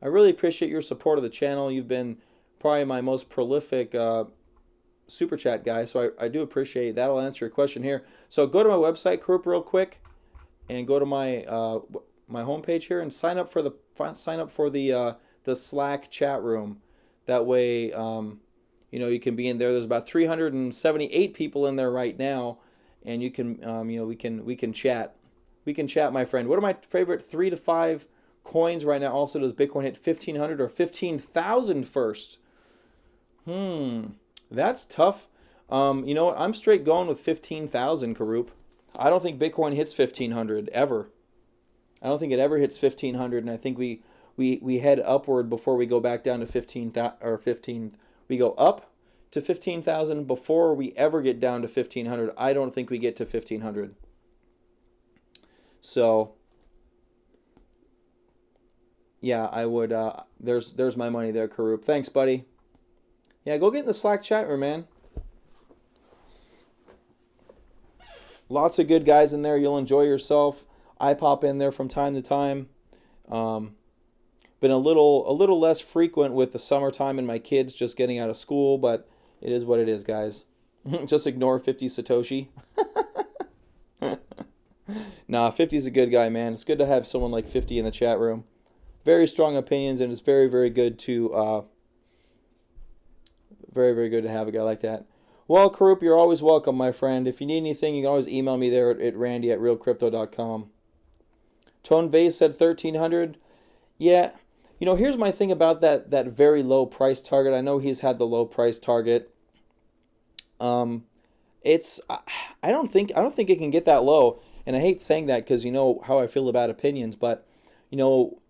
I really appreciate your support of the channel. You've been probably my most prolific super chat guy, so I do appreciate that. I'll answer your question here. So go to my website, Karoop, real quick, and go to my my homepage here and sign up for the Slack chat room. That way, you know, you can be in there. There's about 378 people in there right now, and you can you know, we can chat. We can chat, my friend. What are my favorite 3 to 5 coins right now? Also, does Bitcoin hit 1,500 or 15,000 first? That's tough. You know what? I'm straight going with 15,000, Karoop. I don't think Bitcoin hits 1,500 ever. I don't think it ever hits 1,500, and I think we head upward before we go back down to 15. We go up to 15,000 before we ever get down to 1,500. I don't think we get to 1,500. So yeah, I would. There's my money there, Karoop. Thanks, buddy. Yeah, go get in the Slack chat room, man. Lots of good guys in there. You'll enjoy yourself. I pop in there from time to time. Been a little less frequent with the summertime and my kids just getting out of school, but it is what it is, guys. Just ignore 50 Satoshi. Nah, 50's a good guy, man. It's good to have someone like 50 in the chat room. Very strong opinions, and it's very, very good to very, very good to have a guy like that. Well, Karoop, you're always welcome, my friend. If you need anything, you can always email me there at randy@realcrypto.com. Tone Vase said 1,300. Yeah, you know, here's my thing about that very low price target. I know he's had the low price target. It's I don't think it can get that low, and I hate saying that because you know how I feel about opinions, but you know,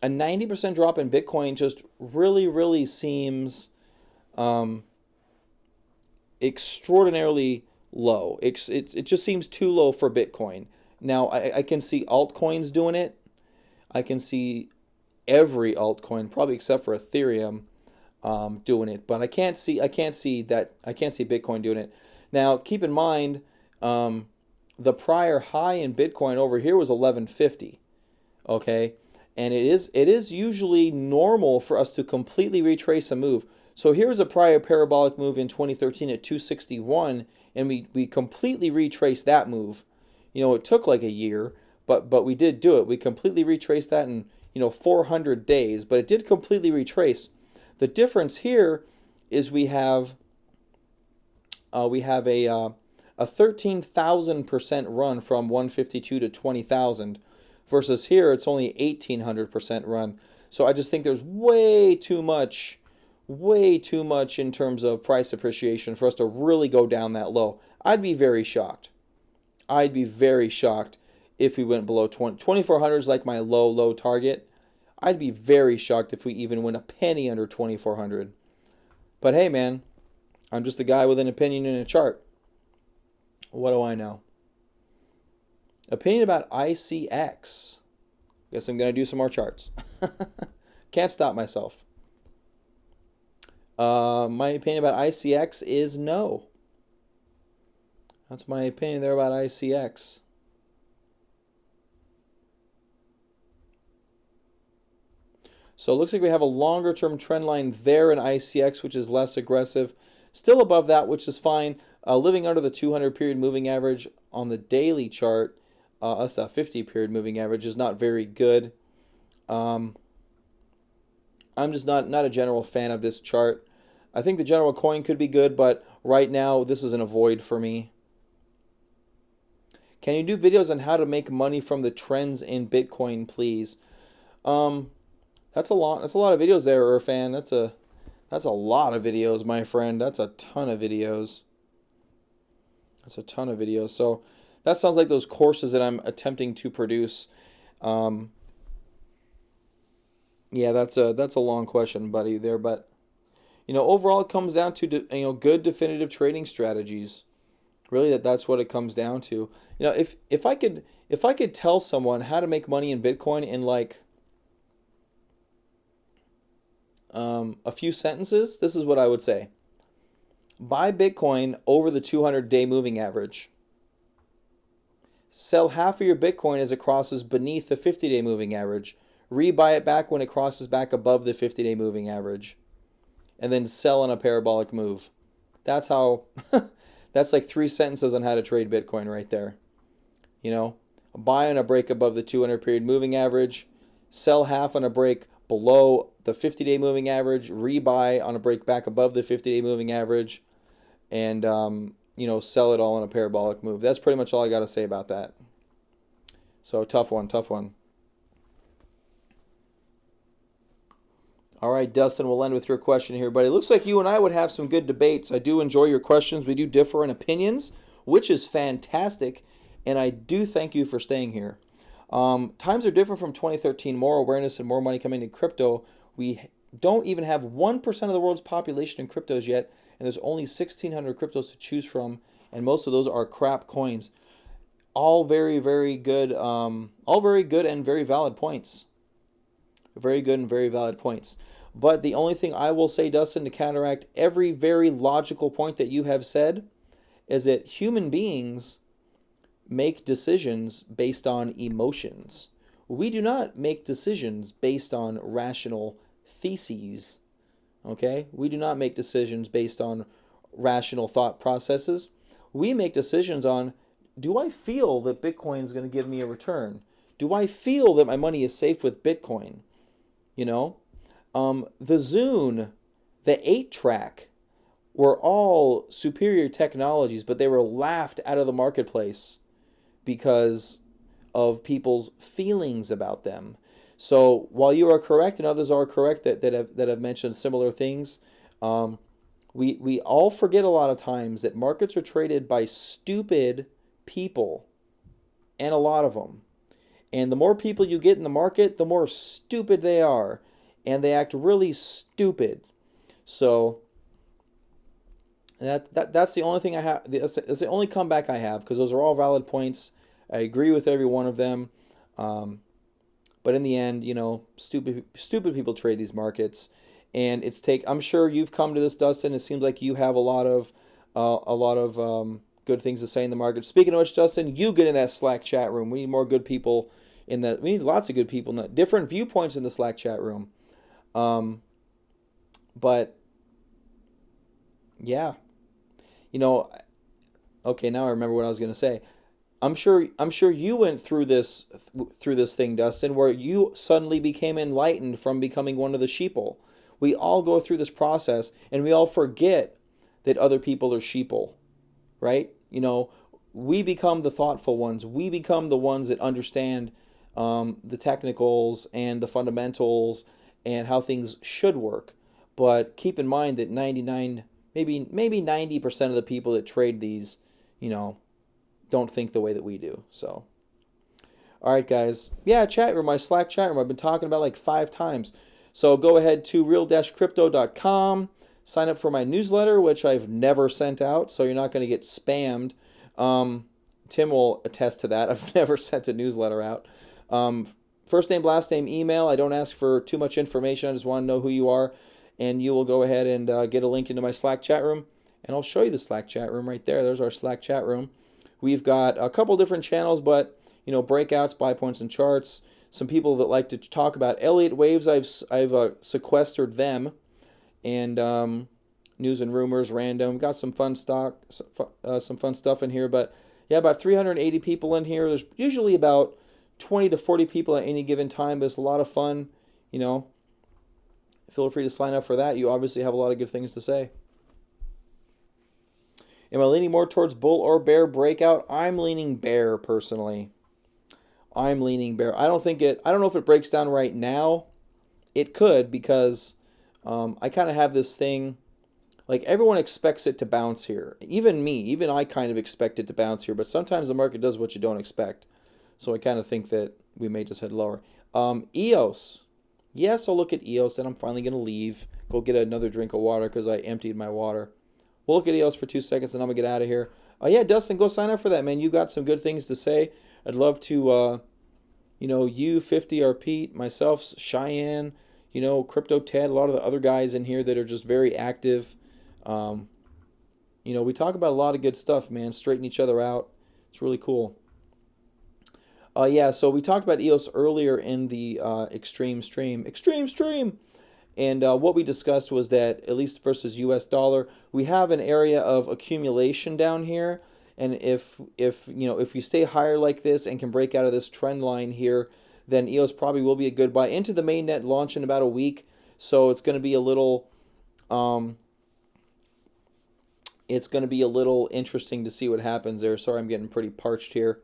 a 90% drop in Bitcoin just really seems extraordinarily low. It just seems too low for Bitcoin. Now I can see altcoins doing it. I can see every altcoin, probably except for Ethereum, doing it. But I can't see Bitcoin doing it. Now keep in mind, the prior high in Bitcoin over here was 1150. Okay, and it is usually normal for us to completely retrace a move. So here's a prior parabolic move in 2013 at 261, and we completely retraced that move. You know, it took like a year, but we did do it. We completely retraced that in 400 days, but it did completely retrace. The difference here is we have a 13,000% run from 152 to 20,000, versus here it's only 1,800% run. So I just think there's way too much in terms of price appreciation for us to really go down that low. I'd be very shocked. If we went below 2,400 is like my low target. I'd be very shocked if we even went a penny under 2,400. But hey, man, I'm just a guy with an opinion in a chart. What do I know? Opinion about ICX. Guess I'm going to do some more charts. Can't stop myself. My opinion about ICX is no. That's my opinion there about ICX. So it looks like we have a longer term trend line there in ICX, which is less aggressive. Still above that, which is fine. Living under the 200 period moving average on the daily chart, that's a 50 period moving average, is not very good. I'm just not a general fan of this chart. I think the general coin could be good, but right now this is an avoid for me. Can you do videos on how to make money from the trends in Bitcoin, please? That's a lot. That's a lot of videos there, Irfan. That's a lot of videos, my friend. That's a ton of videos. That's a ton of videos. So that sounds like those courses that I'm attempting to produce. Yeah, that's a long question, buddy, there, but overall it comes down to good definitive trading strategies. Really, that's what it comes down to. If I could tell someone how to make money in Bitcoin in like a few sentences, this is what I would say. Buy Bitcoin over the 200-day moving average. Sell half of your Bitcoin as it crosses beneath the 50-day moving average. Rebuy it back when it crosses back above the 50-day moving average. And then sell on a parabolic move. That's how, that's like 3 sentences on how to trade Bitcoin right there. Buy on a break above the 200 period moving average. Sell half on a break below the 50-day moving average. Rebuy on a break back above the 50-day moving average. And, sell it all on a parabolic move. That's pretty much all I got to say about that. So tough one. All right, Dustin, we'll end with your question here, but it looks like you and I would have some good debates. I do enjoy your questions. We do differ in opinions, which is fantastic, and I do thank you for staying here. Times are different from 2013. More awareness and more money coming into crypto. We don't even have 1% of the world's population in cryptos yet, and there's only 1,600 cryptos to choose from, and most of those are crap coins. All very, very good. All very good and very valid points. Very good and very valid points. But the only thing I will say, Dustin, to counteract every very logical point that you have said, is that human beings make decisions based on emotions. We do not make decisions based on rational theses. Okay? We do not make decisions based on rational thought processes. We make decisions on, do I feel that Bitcoin is going to give me a return? Do I feel that my money is safe with Bitcoin? The Zune, the 8-track were all superior technologies, but they were laughed out of the marketplace because of people's feelings about them. So while you are correct and others are correct that have mentioned similar things, we all forget a lot of times that markets are traded by stupid people, and a lot of them. And the more people you get in the market, the more stupid they are. And they act really stupid. So that's the only thing I have. That's the only comeback I have, because those are all valid points. I agree with every one of them. But in the end, stupid people trade these markets. And I'm sure you've come to this, Dustin. It seems like you have a lot of good things to say in the market. Speaking of which, Dustin, you get in that Slack chat room. We need more good people in that. We need lots of good people in that. Different viewpoints in the Slack chat room. But yeah, okay, now I remember what I was going to say. I'm sure you went through this thing, Dustin, where you suddenly became enlightened from becoming one of the sheeple. We all go through this process, and we all forget that other people are sheeple, right? We become the thoughtful ones. We become the ones that understand the technicals and the fundamentals and how things should work. But keep in mind that 99, maybe 90% of the people that trade these, don't think the way that we do. So, all right, guys. Yeah, chat room, my Slack chat room. I've been talking about like 5 times. So go ahead to real-crypto.com. Sign up for my newsletter, which I've never sent out, so you're not going to get spammed. Tim will attest to that. I've never sent a newsletter out. First name, last name, email. I don't ask for too much information. I just want to know who you are. And you will go ahead and get a link into my Slack chat room. And I'll show you the Slack chat room right there. There's our Slack chat room. We've got a couple different channels, but, breakouts, buy points and charts. Some people that like to talk about Elliott waves, I've sequestered them. And news and rumors, random. Got some fun stock, some fun stuff in here. But yeah, about 380 people in here. There's usually about 20 to 40 people at any given time, but it's a lot of fun. You know, feel free to sign up for that. You obviously have a lot of good things to say. Am I leaning more towards bull or bear breakout? I'm leaning bear personally. I'm leaning bear. I don't know if it breaks down right now. It could, because I kind of have this thing, like everyone expects it to bounce here. Even me, even I kind of expect it to bounce here, but sometimes the market does what you don't expect. So I kind of think that we may just head lower. EOS. Yes, I'll look at EOS, and I'm finally going to leave. Go get another drink of water because I emptied my water. We'll look at EOS for 2 seconds, and I'm going to get out of here. Oh, yeah, Dustin, go sign up for that, man. You got some good things to say. I'd love to, you, 50, or Pete, myself, Cheyenne, Crypto Ted, a lot of the other guys in here that are just very active. We talk about a lot of good stuff, man. Straighten each other out. It's really cool. Yeah, so we talked about EOS earlier in the extreme stream. And what we discussed was that, at least versus US dollar, we have an area of accumulation down here. And if we stay higher like this and can break out of this trend line here, then EOS probably will be a good buy. Into the mainnet launch in about a week. So it's going to be a little interesting to see what happens there. Sorry, I'm getting pretty parched here.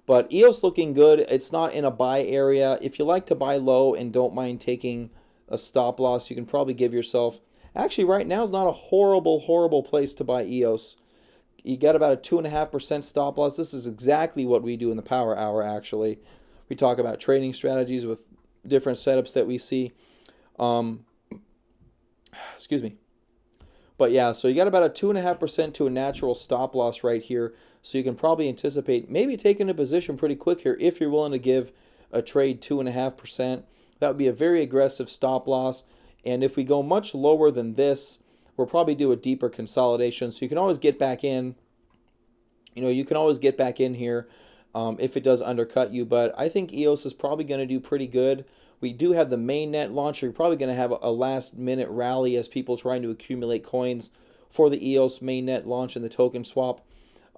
But EOS looking good. It's not in a buy area. If you like to buy low and don't mind taking a stop loss, you can probably give yourself... Actually, right now is not a horrible place to buy EOS. You got about a 2.5% stop loss. This is exactly what we do in the Power Hour, actually. We talk about trading strategies with different setups that we see. Excuse me. But yeah, so you got about a 2.5% to a natural stop loss right here. So you can probably anticipate maybe taking a position pretty quick here if you're willing to give a trade 2.5%. That would be a very aggressive stop loss. And if we go much lower than this, we'll probably do a deeper consolidation. So you can always get back in. You can always get back in here if it does undercut you. But I think EOS is probably going to do pretty good. We do have the mainnet launch. You're probably going to have a last-minute rally as people trying to accumulate coins for the EOS mainnet launch and the token swap.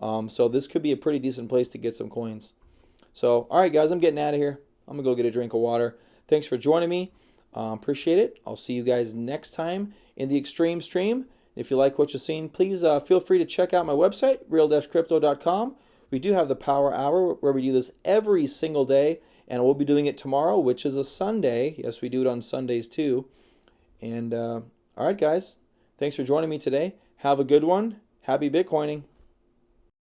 So this could be a pretty decent place to get some coins. So, all right, guys, I'm getting out of here. I'm going to go get a drink of water. Thanks for joining me. Appreciate it. I'll see you guys next time in the Extreme Stream. If you like what you've seen, please feel free to check out my website, real-crypto.com. We do have the Power Hour where we do this every single day, and we'll be doing it tomorrow, which is a Sunday. Yes, we do it on Sundays too. And all right, guys, thanks for joining me today. Have a good one. Happy Bitcoining.